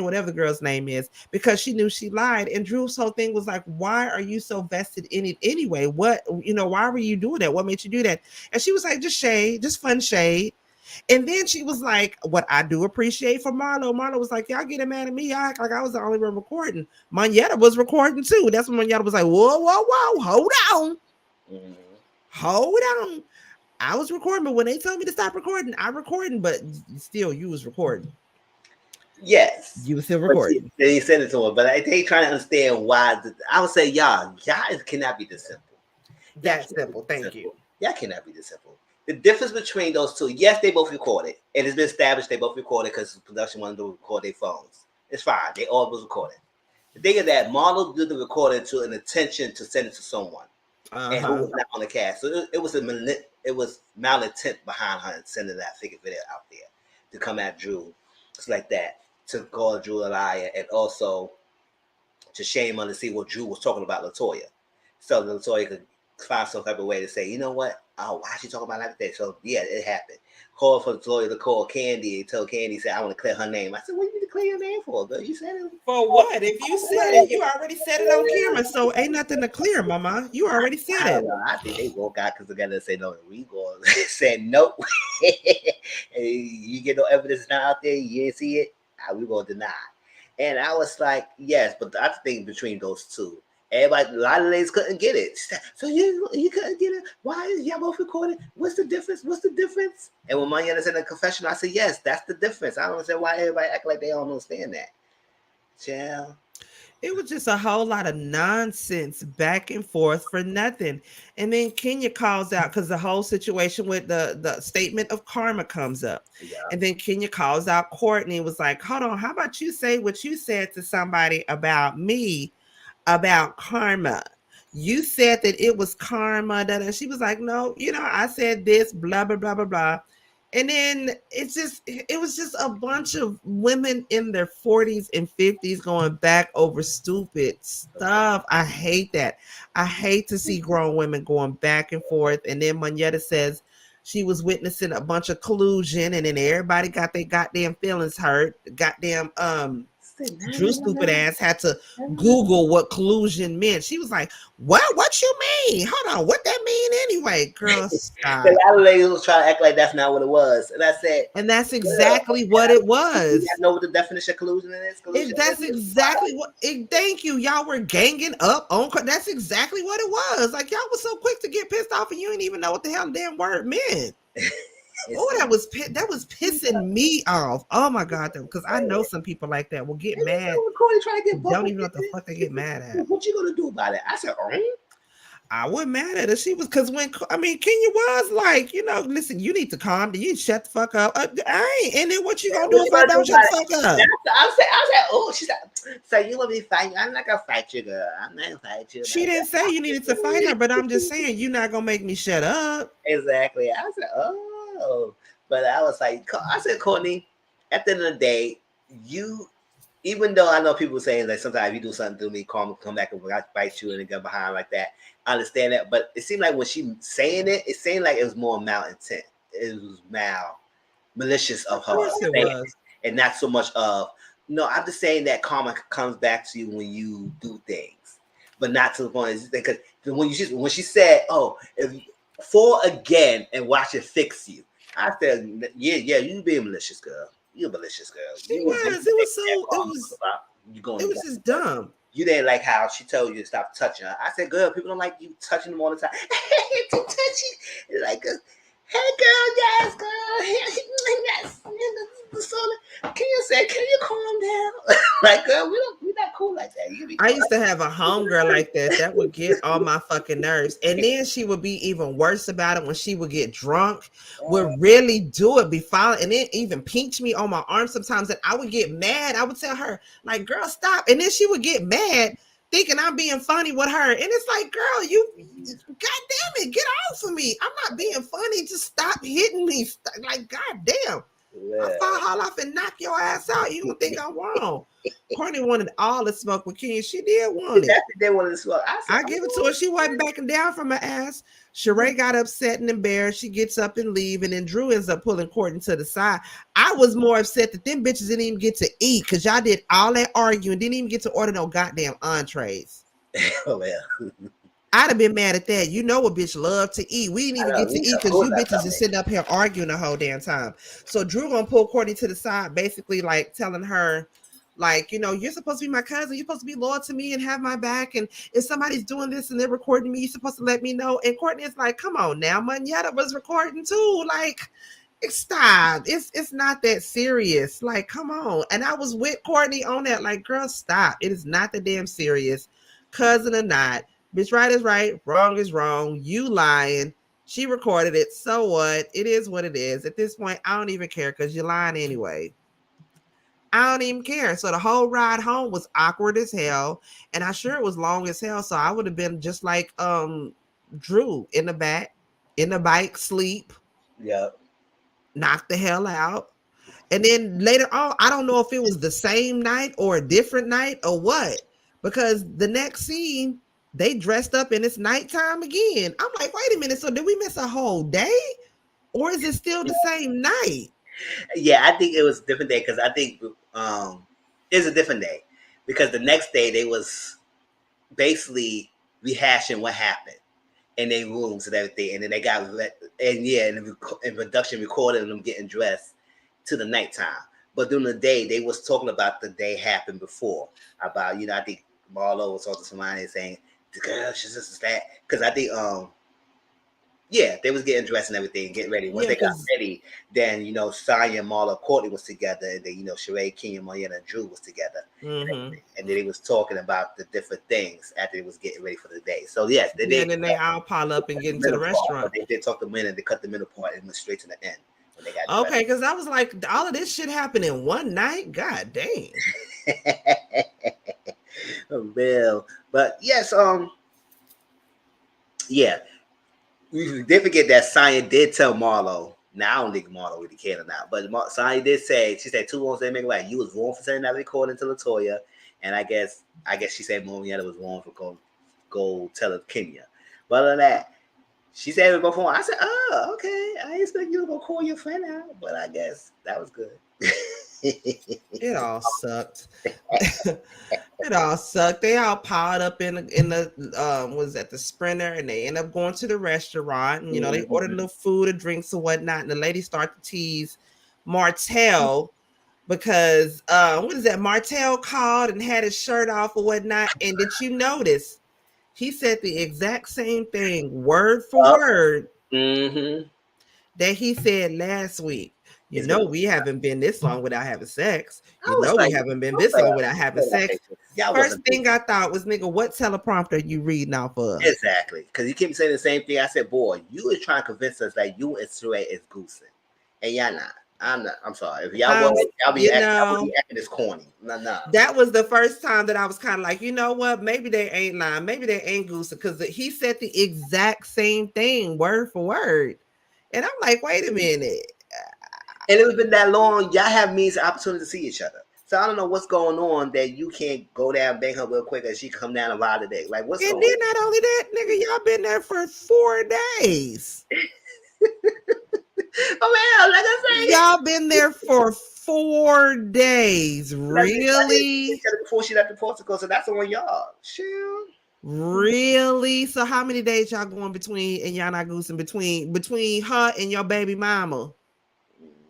whatever the girl's name is, because she knew she lied. And Drew's whole thing was like, why are you so vested in it anyway? What, why were you doing that? What made you do that? And she was like, just shade, just fun shade. And then she was like, what I do appreciate for Marlo. Marlo was like, y'all getting mad at me. Y'all act like I was the only one recording. Moneta was recording too. That's when Moneta was like, whoa, hold on. Mm-hmm. Hold on. I was recording, but when they told me to stop recording, I recording, but still you was recording. Yes. You were still recording. They sent it to her, but they trying to understand why. I would say, y'all cannot be this simple. That simple. Thank you. Y'all cannot be this simple. The difference between those two, yes, they both recorded. It has been established they both recorded because production wanted to record their phones. It's fine. They all was recording. The thing is that Marlo did the recording to an intention to send it to someone, and who was not on the cast. So it was malintent behind her sending that figure video out there to come at Drew. It's like that, to call Drew a liar, and also to shame her to see what Drew was talking about LaToya. So LaToya could find some type of way to say, you know what? Oh, why is she talking about like that? So yeah, it happened. Call for LaToya to call Candy and tell Candy, say, I want to clear her name. I said, what do you need to clear your name for, girl? You said it. For what? If you said it, you already said it on camera. So ain't nothing to clear, mama. You already said it. I think they woke out because they got to say no. We go said nope. You get no evidence now out there. You didn't see it. We gonna deny. And I was like, yes, but the other thing between those two, everybody, a lot of ladies couldn't get it. So you couldn't get it? Why is y'all both recording? What's the difference? And when Moneta said in the confession, I said, yes, that's the difference. I don't understand why everybody act like they don't understand that. Yeah. It was just a whole lot of nonsense back and forth for nothing. And then Kenya calls out because the whole situation with the statement of karma comes up. Yeah. And then Kenya calls out Courtney, was like, hold on, how about you say what you said to somebody about me about karma? You said that it was karma. And she was like, no, I said this, blah, blah, blah, blah, blah. And then it was just a bunch of women in their 40s and 50s going back over stupid stuff. I hate that. I hate to see grown women going back and forth. And then Moneta says she was witnessing a bunch of collusion, and then everybody got their goddamn feelings hurt. Goddamn Drew stupid ass had to Google what collusion meant. She was like, what you mean? Hold on, what that mean anyway? Girl, stop. A lot of ladies was trying to act like that's not what it was. And I said, and that's exactly what it was. You know what the definition of collusion is? That's exactly what thank you. Y'all were ganging up on. That's exactly what it was. Like, y'all was so quick to get pissed off and you didn't even know what the hell the damn word meant. Oh, that was pissing me off. Oh my god, because I know some people like that will get mad. Don't even know what the fuck they get mad at. What you gonna do about it? I said, I wasn't mad at her. She was, because Kenya was like, listen, you need to calm down. You need to shut the fuck up. I ain't. And then what you gonna do if I don't shut the fuck up? I said, oh, she said, so you gonna be fighting? I'm not gonna fight you, girl. I'm not gonna fight you. She didn't say you needed to fight her, but I'm just saying you're not gonna make me shut up. Exactly. I said, oh, but I was like, I said, Courtney, at the end of the day, even though I know people saying that sometimes you do something to me, come back and bite you and get behind like that. I understand that, but it seemed like when she saying it seemed like it was more malintent. It was malicious of her, and not so much of. No, I'm just saying that karma comes back to you when you do things, but not to the point because when she said, "Oh, if fall again and watch it fix you," I said, "Yeah, you being malicious, girl. You're a malicious girl." It was just dumb. You didn't like how she told you to stop touching her. I said, girl, people don't like you touching them all the time. Too touchy. Like, Hey girl, yes, girl. Yes. So, can you calm down? Like, girl, we not cool like that. You be I quiet. used to have a homegirl like that that would get on my fucking nerves. And then she would be even worse about it when she would get drunk, would really do it, be following, and then even pinch me on my arm sometimes. And I would get mad. I would tell her, like, girl, stop. And then she would get mad thinking I'm being funny with her. And it's like, girl, god damn it, get off of me. I'm not being funny. Just stop hitting me. Like, god damn. I Yeah. fall all off and knock your ass out. You don't think I'm wrong. Courtney wanted all the smoke with Ken. She did want it. That's the day one as well. I said, I give it to her. She wasn't backing down from her ass. Sheree got upset and embarrassed. She gets up and leave, and then Drew ends up pulling Courtney to the side. I was more upset that them bitches didn't even get to eat because y'all did all that arguing, didn't even get to order no goddamn entrees. oh well. I'd have been mad at that. You know what bitch love to eat. We didn't even get to eat because you bitches just sitting up here arguing the whole damn time. So Drew gonna pull Courtney to the side, basically like telling her, like, you know, you're supposed to be my cousin. You're supposed to be loyal to me and have my back. And if somebody's doing this and they're recording me, you're supposed to let me know. And Courtney is like, come on now, Moneta was recording too. Like, stop. It's not that serious. Like, come on. And I was with Courtney on that. Like, girl, stop. It is not that damn serious. Cousin or not. Bitch, right is right, wrong is wrong. You lying. She recorded it. So what? It is what it is. At this point, I don't even care because you're lying anyway. I don't even care. So the whole ride home was awkward as hell. And I sure it was long as hell. So I would have been just like Drew in the back, in the bike, sleep, Yep. knock the hell out. And then later on, I don't know if it was the same night or a different night or what, because the next scene, they dressed up and it's nighttime again. I'm like, wait a minute. So did we miss a whole day? Or is it still the same night? Yeah, I think it was a different day because I think it's a different day because the next day they was basically rehashing what happened in their rooms and everything, and then they got in production recording them getting dressed to the nighttime. But during the day, they was talking about the day happened before. About, I think Marlo was talking to somebody saying the girl, she's just that, because I think yeah, they was getting dressed and everything, getting ready. Once they got ready, then Sonya, Marla, Courtney was together, and then Sheree, Kenya, Mariana, and Drew was together, and then they was talking about the different things after they was getting ready for the day. So yes, they did. And then they all pile up and get into the restaurant. But they did talk to men and they cut the middle part and went straight to the end when they got okay, because I was like, all of this shit happened in one night. God damn. Real, but yes, yeah. We did forget that Sonya did tell Marlo. Now I don't think Marlo really cared or not, but Sonya did say, she said 2 wrongs didn't make right. You was wrong for sending that recording to Latoya, and I guess she said Marietta was wrong for go tell it Kenya. But other than that, she said it was before. I said, oh, okay. I expect you to go call your friend out, but I guess that was good. It all sucked. It all sucked. They all piled up in the was at the Sprinter, and they end up going to the restaurant. And they ordered a little food or drinks or whatnot. And the lady started to tease Martell because what is that? Martell called and had his shirt off or whatnot. And did you notice he said the exact same thing, word for word, that he said last week? We haven't been this long without having sex. We haven't been this long without having sex. First thing I thought was, nigga, what teleprompter are you reading off of? Exactly. Because you keep saying the same thing. I said, boy, you is trying to convince us that you and Sheree is goosing. And y'all not. I'm not. I'm sorry. If y'all was, y'all be acting this corny. No. That was the first time that I was kind of like, you know what? Maybe they ain't lying. Maybe they ain't goosing, because he said the exact same thing, word for word. And I'm like, wait a minute. And it's been that long. Y'all have means and opportunity to see each other. So I don't know what's going on that you can't go down, bang her real quick, and she come down and ride today. Like, what's going on? And then not only that, nigga, y'all been there for 4 days. Oh man, like I said, y'all been there for 4 days. Really? Before she left the Portugal, so that's on y'all. Sure. Really? So how many days y'all going between, and y'all not goosing between her and your baby mama?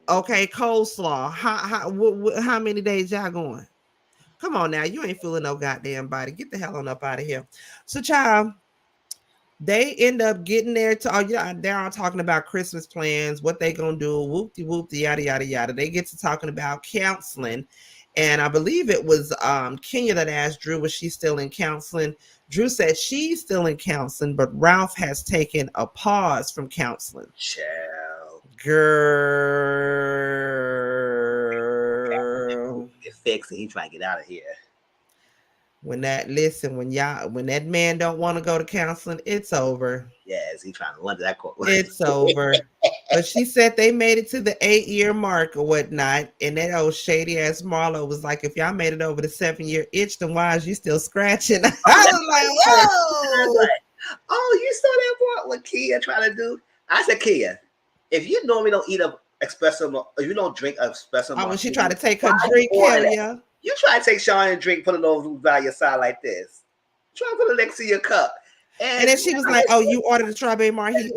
Okay, coleslaw. How many days y'all going? Come on now, you ain't feeling no goddamn body. Get the hell on up out of here. So, child, They end up getting there to, oh yeah, they're all talking about Christmas plans, what they gonna do, whoop de yada yada yada. They get to talking about counseling, and I believe it was Kenya that asked Drew, was she still in counseling? Drew said she's still in counseling, but Ralph has taken a pause from counseling. Child. Girl, Get fixed and he trying to get out of here. when that man don't want to go to counseling, it's over. Yes, he trying to run to that court. It's over. But she said they made it to the 8-year mark or whatnot. And that old shady ass Marlo was like, if y'all made it over the 7-year itch, then why is you still scratching? I was like, whoa. Like, oh, you saw that part what Kia trying to do? I said, Kia, if you normally don't eat a espresso, if you don't drink espresso, when she tried to take her drink, hell yeah. You try to take Sean and drink, put it over by your side like this. Try to put it next to your cup. And then she was like, oh, you ordered a strawberry mojito.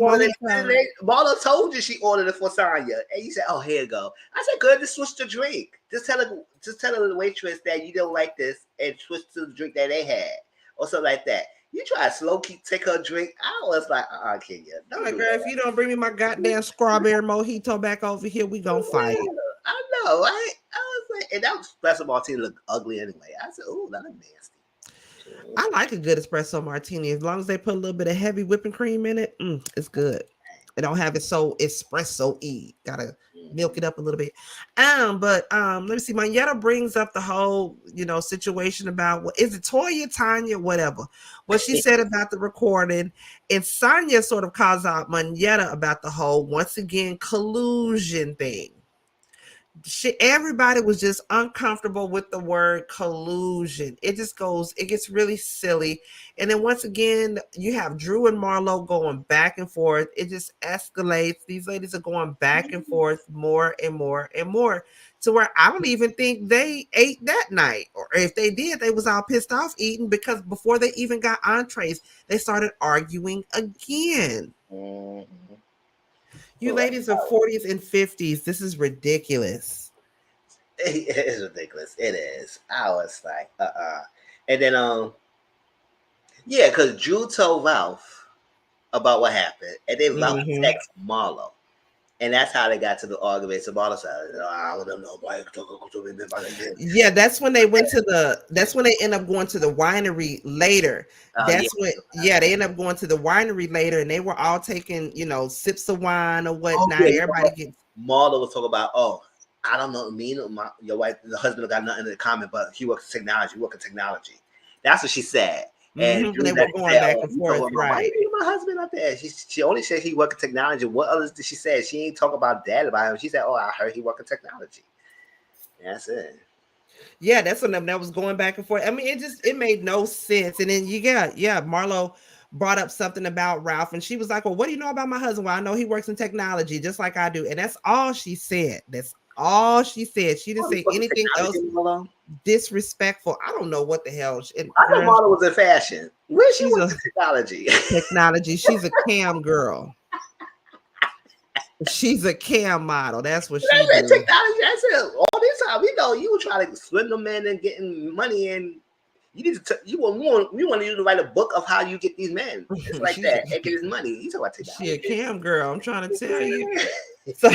Marlo told you she ordered it for Sonya. And you said, oh, here you go. I said, good, just switch the drink. Just tell the waitress that you don't like this and switch to the drink that they had. Or something like that. You try to slow keep take her drink. I was like, Kenya. I'm like, girl, if you don't bring me my goddamn strawberry mojito back over here, we gonna fight. I know, right? I was like, and that espresso martini looked ugly anyway. I said, oh, that look nasty. I like a good espresso martini as long as they put a little bit of heavy whipping cream in it. It's good. They don't have it so espresso-y. Gotta milk it up a little bit. But let me see. Mayetta brings up the whole, situation about what is it, Toya, Tanya, whatever. What she said about the recording, and Sonya sort of calls out Mayetta about the whole once again collusion thing. Everybody was just uncomfortable with the word collusion. It gets really silly. And then once again, you have Drew and Marlo going back and forth. It just escalates. These ladies are going back and forth more and more and more to where I don't even think they ate that night. Or if they did, they was all pissed off eating because before they even got entrees, they started arguing again. You ladies are 40s and 50s. This is ridiculous. It is ridiculous. It is. I was like, And then, yeah, because Drew told Ralph about what happened, and then Ralph texted Marlo. And that's how they got to the argument. So Marlo said, I don't know. Yeah, that's when they went to that's when they end up going to the winery later. They end up going to the winery later, and they were all taking, sips of wine or whatnot. Everybody gets. Marlo was talking about, I don't know, me and your wife, the husband got nothing in common, but he works in technology. That's what she said. And they were going back and forth, right? My husband up there. She only said he worked in technology. What others did she say? She ain't talk about that about him. She said, I heard he worked in technology. That's it. Yeah, that's when that was going back and forth. I mean, it made no sense. And then Marlo brought up something about Ralph, and she was like, well, what do you know about my husband? Well, I know he works in technology just like I do. And that's all she said. That's all she said. She didn't say anything else disrespectful. I don't know what the hell. I know Marlo was in fashion. Where she was in technology? Technology. She's a cam girl. She's a cam model. That's what she does. Technology. That's it. All this time, we know you were trying to swindle men and getting money, and you need to. We want you to write a book of how you get these men. It's like that and get his money. You talk about technology. She a cam girl. I'm trying to tell you. So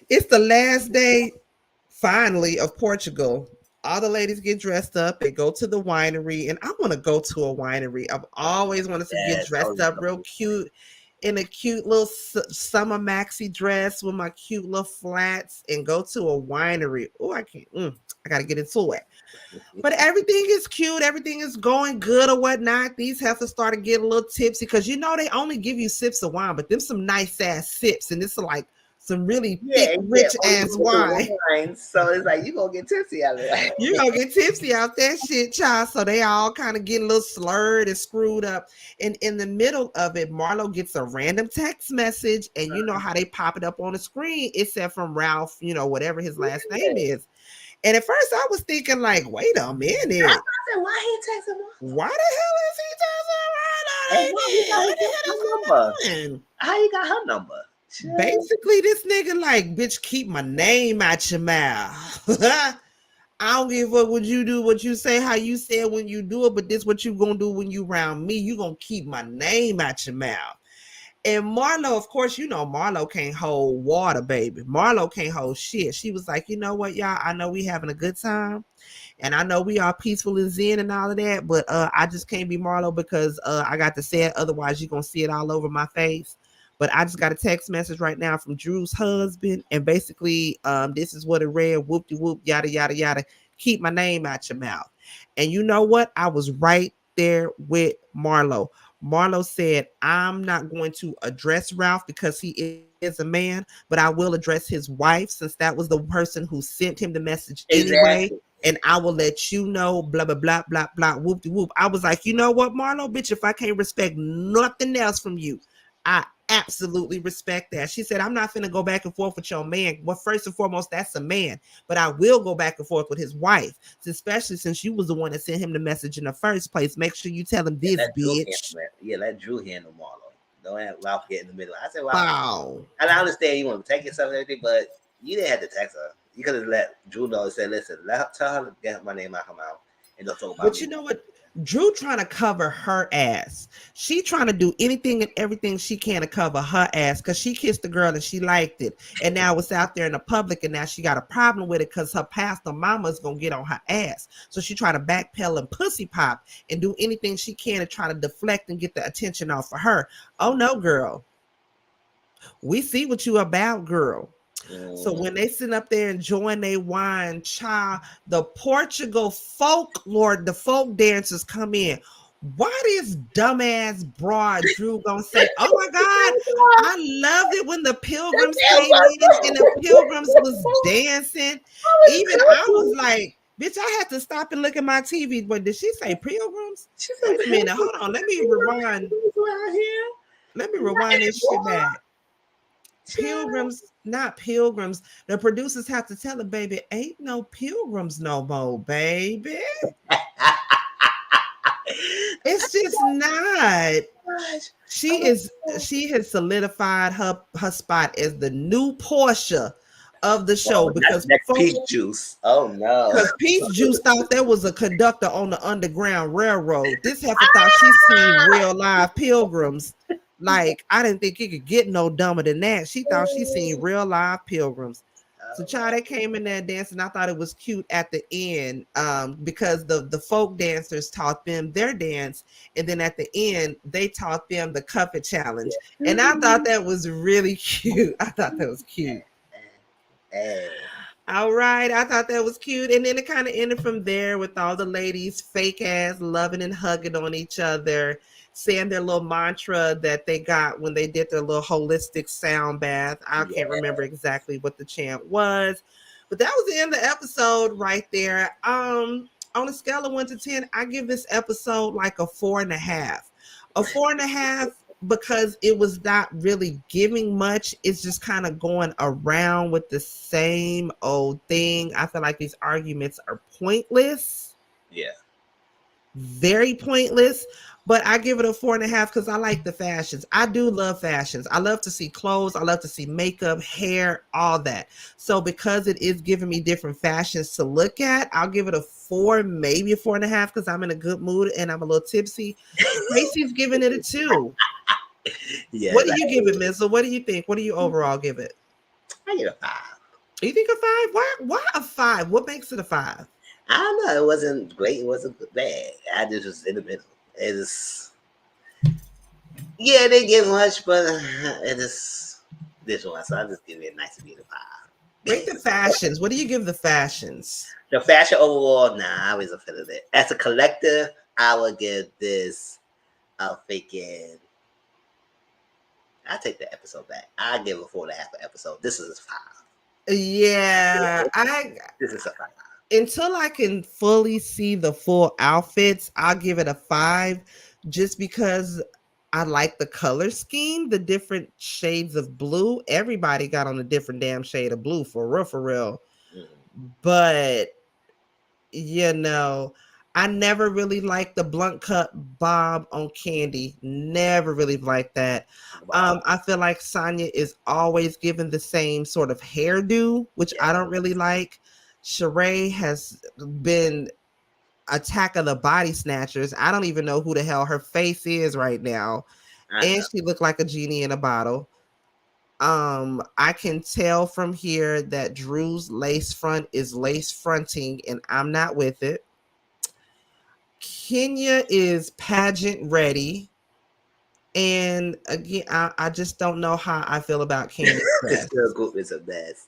it's the last day, finally, of Portugal. All the ladies get dressed up and go to the winery, and I want to go to a winery. I've always wanted to get dressed up real cute in a cute little summer maxi dress with my cute little flats and go to a winery. Oh, I can't. I got to get into it. But everything is cute. Everything is going good or whatnot. These heifers started getting a little tipsy because, they only give you sips of wine, but them some nice ass sips. And it's like some really thick, rich ass wine. So it's like, you're going to get tipsy out of it. You're going to get tipsy out that shit, child. So they all kind of get a little slurred and screwed up. And in the middle of it, Marlo gets a random text message. And you know how they pop it up on the screen. It said from Ralph, whatever his last name is. And at first I was thinking like, wait a minute. I said, why he texting Marlo? Why the hell is he texting Marlo? How you got her number? Basically, this nigga like, bitch, keep my name out your mouth. I don't give a fuck what you do, what you say, how you say it when you do it, but this what you gonna do when you around me. You gonna keep my name out your mouth. And Marlo, of course, you know Marlo can't hold water, baby. Marlo can't hold shit. She was like, you know what, y'all? I know we having a good time. And I know we are peaceful and zen and all of that, but I just can't be Marlo because I got to say it. Otherwise, you're going to see it all over my face. But I just got a text message right now from Drew's husband. And basically, this is what it read. Whoop-de-whoop, yada, yada, yada. Keep my name out your mouth. And you know what? I was right there with Marlo. Marlo said, I'm not going to address Ralph because he is a man, but I will address his wife since that was the person who sent him the message anyway. Exactly. And I will let you know, blah, blah, blah, blah, blah, whoop de whoop. I was like, you know what, Marlo, bitch, if I can't respect nothing else from you, I absolutely respect that. She said, I'm not finna go back and forth with your man. Well, first and foremost, that's a man, but I will go back and forth with his wife, especially since you was the one that sent him the message in the first place. Make sure you tell him Yeah, this, let Drew bitch. handle it. Yeah, let Drew handle Marlo. Don't have Ralph get in the middle. I said, Ralph, Wow. and I understand you want to take yourself and everything, but you didn't have to text her. You could have let Drew know and said, listen, tell her to get my name out her mouth and don't talk about But me. you know what? Drew trying to cover her ass. She trying to do anything and everything she can to cover her ass because she kissed the girl and she liked it. And now it's out there in the public and now she got a problem with it because her pastor mama's going to get on her ass. So she trying to backpedal and pussy pop and do anything she can to try to deflect and get the attention off of her. Oh no, girl. We see what you about, girl. So Mm-hmm. when they sit up there enjoying their wine, child, the Portugal folklore, the folk dancers come in. Why this dumbass broad Drew gonna say, oh my God, I loved it when the pilgrims came in and the pilgrims was dancing. Even I was like, bitch, I had to stop and look at my TV. But did she say pilgrims? She said, Wait a minute, hold on. Let me rewind. out here. Let me rewind this shit back. Pilgrims, not pilgrims. The producers have to tell the baby, ain't no pilgrims no more, baby. It's just not. She has solidified her spot as the new Portia of the show Oh, that's because next folks, peach juice. Oh no. because Peach Juice thought there was a conductor on the Underground Railroad. This heifer thought she seen real live pilgrims. Like, I didn't think it could get no dumber than that. She thought she seen real live pilgrims. So, child, they came in there dancing. I thought it was cute at the end because the folk dancers taught them their dance. And then at the end, they taught them the Cuffit Challenge. And I thought that was really cute. I thought that was cute. Hey. All right, I thought that was cute. And then it kind of ended from there with all the ladies fake ass loving and hugging on each other, saying their little mantra that they got when they did their little holistic sound bath. I can't remember exactly what the chant was, but that was the end of the episode right there. On a scale of 1 to 10, I give this episode like a 4.5. A 4.5 because it was not really giving much. It's just kind of going around with the same old thing. I feel like these arguments are pointless. Yeah. Very pointless. But I give it a 4.5 because I like the fashions. I do love fashions. I love to see clothes. I love to see makeup, hair, all that. So because it is giving me different fashions to look at, I'll give it a 4, maybe a 4.5 because I'm in a good mood and I'm a little tipsy. Casey's giving it a 2. Yeah. What do you give it, Mizzle? What do you think? What do you overall give it? I give it a 5. You think a 5? Why a 5? What makes it a 5? I don't know. It wasn't great. It wasn't bad. I just was in the middle. It is. Yeah, they get much, but it is this one. So I just give it a nice beat of 5. Rate the fashions. What do you give the fashions? The fashion overall, nah, I was a fan of it. As a collective, I would give this a freaking. I take the episode back. I give it 4.5 an episode. This is a 5. Yeah, This is a 5. until I can fully see the full outfits, I'll give it a 5 just because I like the color scheme, the different shades of blue. Everybody got on a different damn shade of blue for real, for real. Mm-hmm. But you know, I never really liked the blunt cut bob on Candy. Never really liked that. Wow. I feel like Sonya is always given the same sort of hairdo, which I don't really like. Sheree has been Attack of the Body Snatchers. I don't even know who the hell her face is right now. I And know. she looked like a genie in a bottle. I can tell from here that Drew's lace front is lace fronting, and I'm not with it. Kenya is pageant ready. And again, I just don't know how I feel about Candy's This dress. girl group is a mess.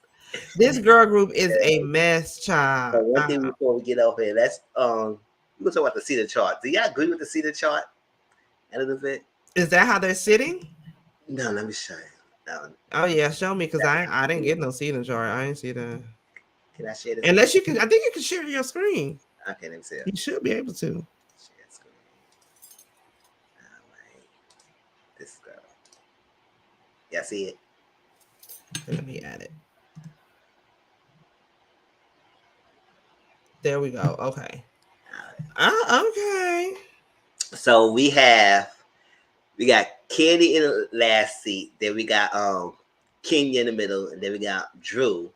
This girl group is a mess, child. So one thing before we get off here, let's we gonna talk about the seating chart. Do y'all agree with the seating chart a little bit? Is that how they're sitting? No, let me show you. No, Oh yeah, show me because I didn't get no seating chart. I didn't see that. can I share this? Unless you can, I think you can share your screen. Okay, let me see. You should be able to. Share screen. All right, this girl. Y'all see it? Let me add it. There we go. Okay. Okay. So we got Candy in the last seat. Then we got Kenya in the middle, and then we got Drew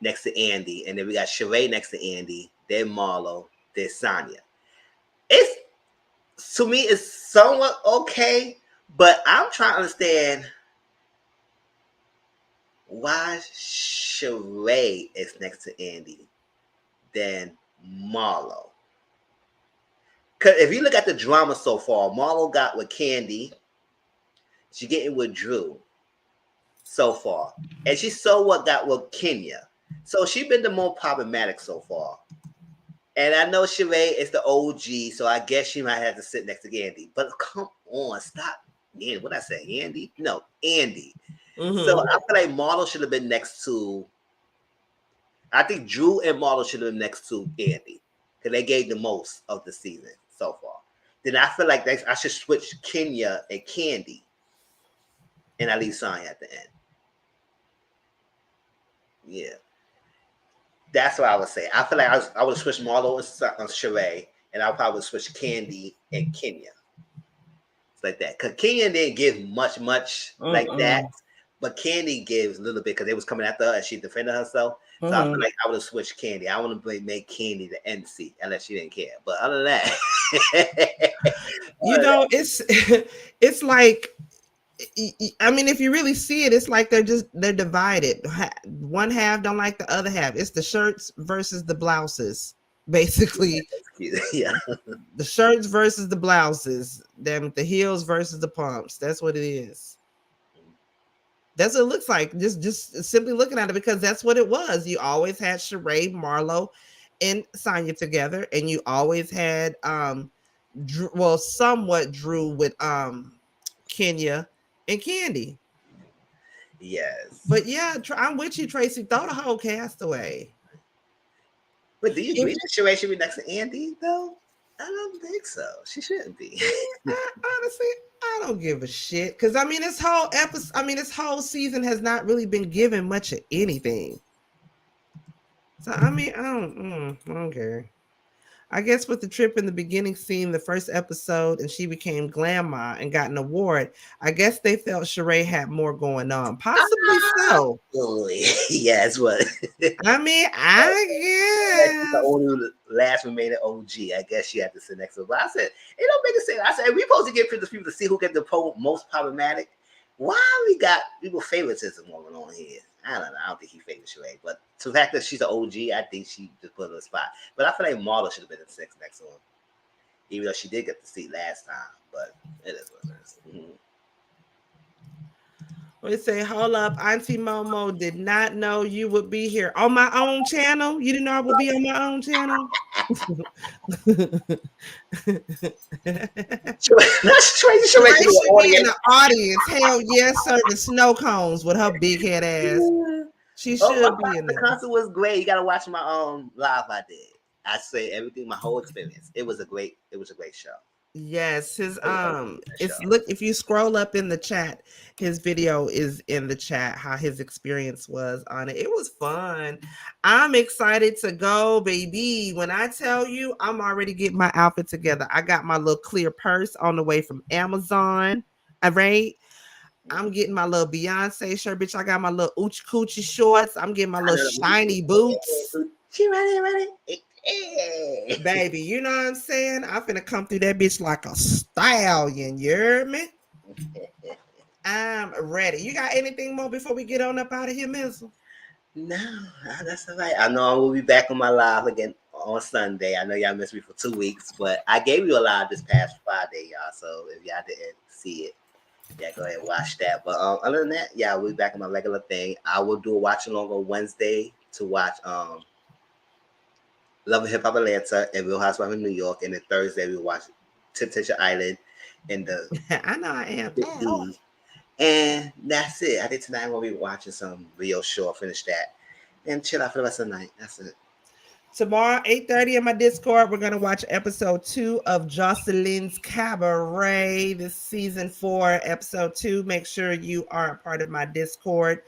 next to Andy, and then we got Sheree next to Andy. Then Marlo. Then Sonya. It's to me, it's somewhat okay, but I'm trying to understand why Sheree is next to Andy than Marlo. Because if you look at the drama so far, Marlo got with Candy. She getting with Drew so far. And she what got with Kenya. So she been the more problematic so far. And I know Sheree is the OG, so I guess she might have to sit next to Andy. But come on, stop. Man, what I say, Andy? No, Andy. Mm-hmm. So I feel like Marlo should have been next to. I think Drew and Marlo should have been next to Andy because they gave the most of the season so far. Then I feel like I should switch Kenya and Candy, and I leave Sonya at the end. Yeah, that's what I would say. I feel like I would switch Marlo and Sheree, and I probably would switch Candy and Kenya. It's like that because Kenya didn't give much like that, but Candy gives a little bit because they was coming after her and she defended herself. So I feel like I would have switched Candy. I want to make Candy the MC unless she didn't care. But other than that, you know, it's like, I mean, if you really see it, it's like they're divided. One half don't like the other half. It's the shirts versus the blouses, basically. Yeah, the shirts versus the blouses, them the heels versus the pumps. That's what it is. That's what it looks like. Just simply looking at it, because that's what it was. You always had Sheree, Marlo, and Sonya together, and you always had Drew, well, somewhat Drew with Kenya and Candy. yes. But yeah, I'm with you, Tracy. Throw the whole cast away. But do you agree that Sheree should be next to Andy though? I don't think so. She shouldn't be. Honestly, I don't give a shit, because I mean, this whole episode, I mean, this whole season has not really been given much of anything. So I mean, I don't care. I guess with the trip in the beginning, seeing the first episode, and she became Grandma and got an award, I guess they felt Sheree had more going on. Possibly so. Yes, what? I mean, I She's the guess. only last remaining OG. I guess she had to sit next to her. But I said, it don't make sense. I said, we supposed to give people to see who get the most problematic. Why we got people favoritism going on here? I don't know. I don't think he favors Sheree. But the fact that she's an OG, I think she just put her in a spot. But I feel like Marla should have been in six next to him. Even though she did get the seat last time. But it is what it is. Mm-hmm. We say, hold up, Auntie Momo did not know you would be here on my own channel. You didn't know I would be on my own channel. Tracy should be in the audience. Hell yes, serving snow cones with her big head ass. She should be in there. The concert was great. You gotta watch my live I did. I say everything, my whole experience. It was a great show. Yes, his it's look, if you scroll up in the chat, his video is in the chat, how his experience was on it. It was fun. I'm excited to go, baby. When I tell you, I'm already getting my outfit together. I got my little clear purse on the way from Amazon. All right. I'm getting my little Beyonce shirt, bitch. I got my little Oochie Coochie shorts. I'm getting my little shiny boots. She ready. Hey. Baby, you know what I'm saying? I'm finna come through that bitch like a stallion. You heard me? I'm ready. You got anything more before we get on up out of here, Mizzle? No, that's all right. I know I will be back on my live again on Sunday. I know y'all missed me for 2 weeks, but I gave you a live this past Friday, y'all. So if y'all didn't see it, yeah, go ahead and watch that. But other than that, yeah, we'll be back on my regular thing. I will do a watch along on Wednesday to watch Love and Hip Hop Atlanta and Real Housewives of New York, and then Thursday we'll watch Temptation Island and the I know I am. Ow. E. And that's it. I think tonight I'm gonna be watching some Rio Shore, finish that, and chill out for the rest of the night. That's it. Tomorrow, 8:30 in my Discord, we're gonna watch episode 2 of Jocelyn's Cabaret. This season 4, episode 2. Make sure you are a part of my Discord.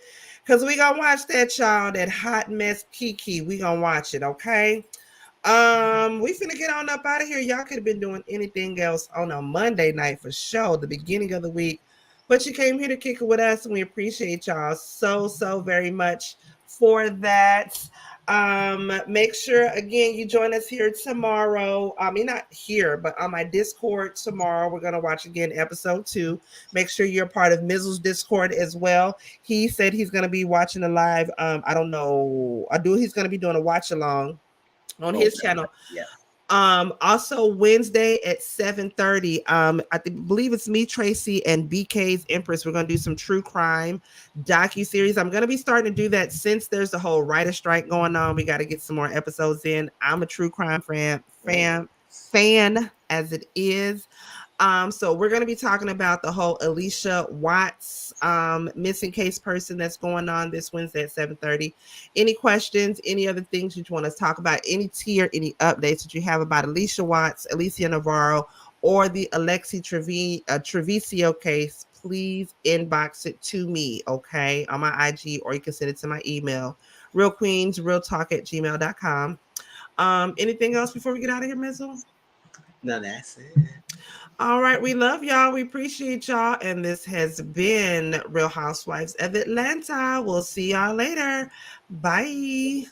Cause we gonna watch that, y'all. That hot mess Kiki. We gonna watch it, okay? We finna get on up out of here. Y'all could have been doing anything else on a Monday night for sure, the beginning of the week. But you came here to kick it with us, and we appreciate y'all so very much for that. Make sure again you join us here tomorrow. I mean, not here, but on my Discord tomorrow. We're gonna watch again episode 2. Make sure you're part of Mizzle's Discord as well. He said he's gonna be watching a live. I don't know. He's gonna be doing a watch along on his Okay. channel. Yeah. Also Wednesday at 7:30. Believe it's me, Tracy, and BK's Empress. We're gonna do some true crime docu-series. I'm gonna be starting to do that since there's the whole writer strike going on. We got to get some more episodes in. I'm a true crime fan as it is. So we're going to be talking about the whole Alicia Watts missing case person that's going on this Wednesday at 7:30. Any questions, any other things you want to talk about, any tier, any updates that you have about Alicia Watts, Alicia Navarro, or the Alexi Treviso case, please inbox it to me, okay, on my IG, or you can send it to my email, realqueensrealtalk@gmail.com. Anything else before we get out of here, Mizzle? No, that's it. All right, we love y'all. We appreciate y'all. And this has been Real Housewives of Atlanta. We'll see y'all later. Bye.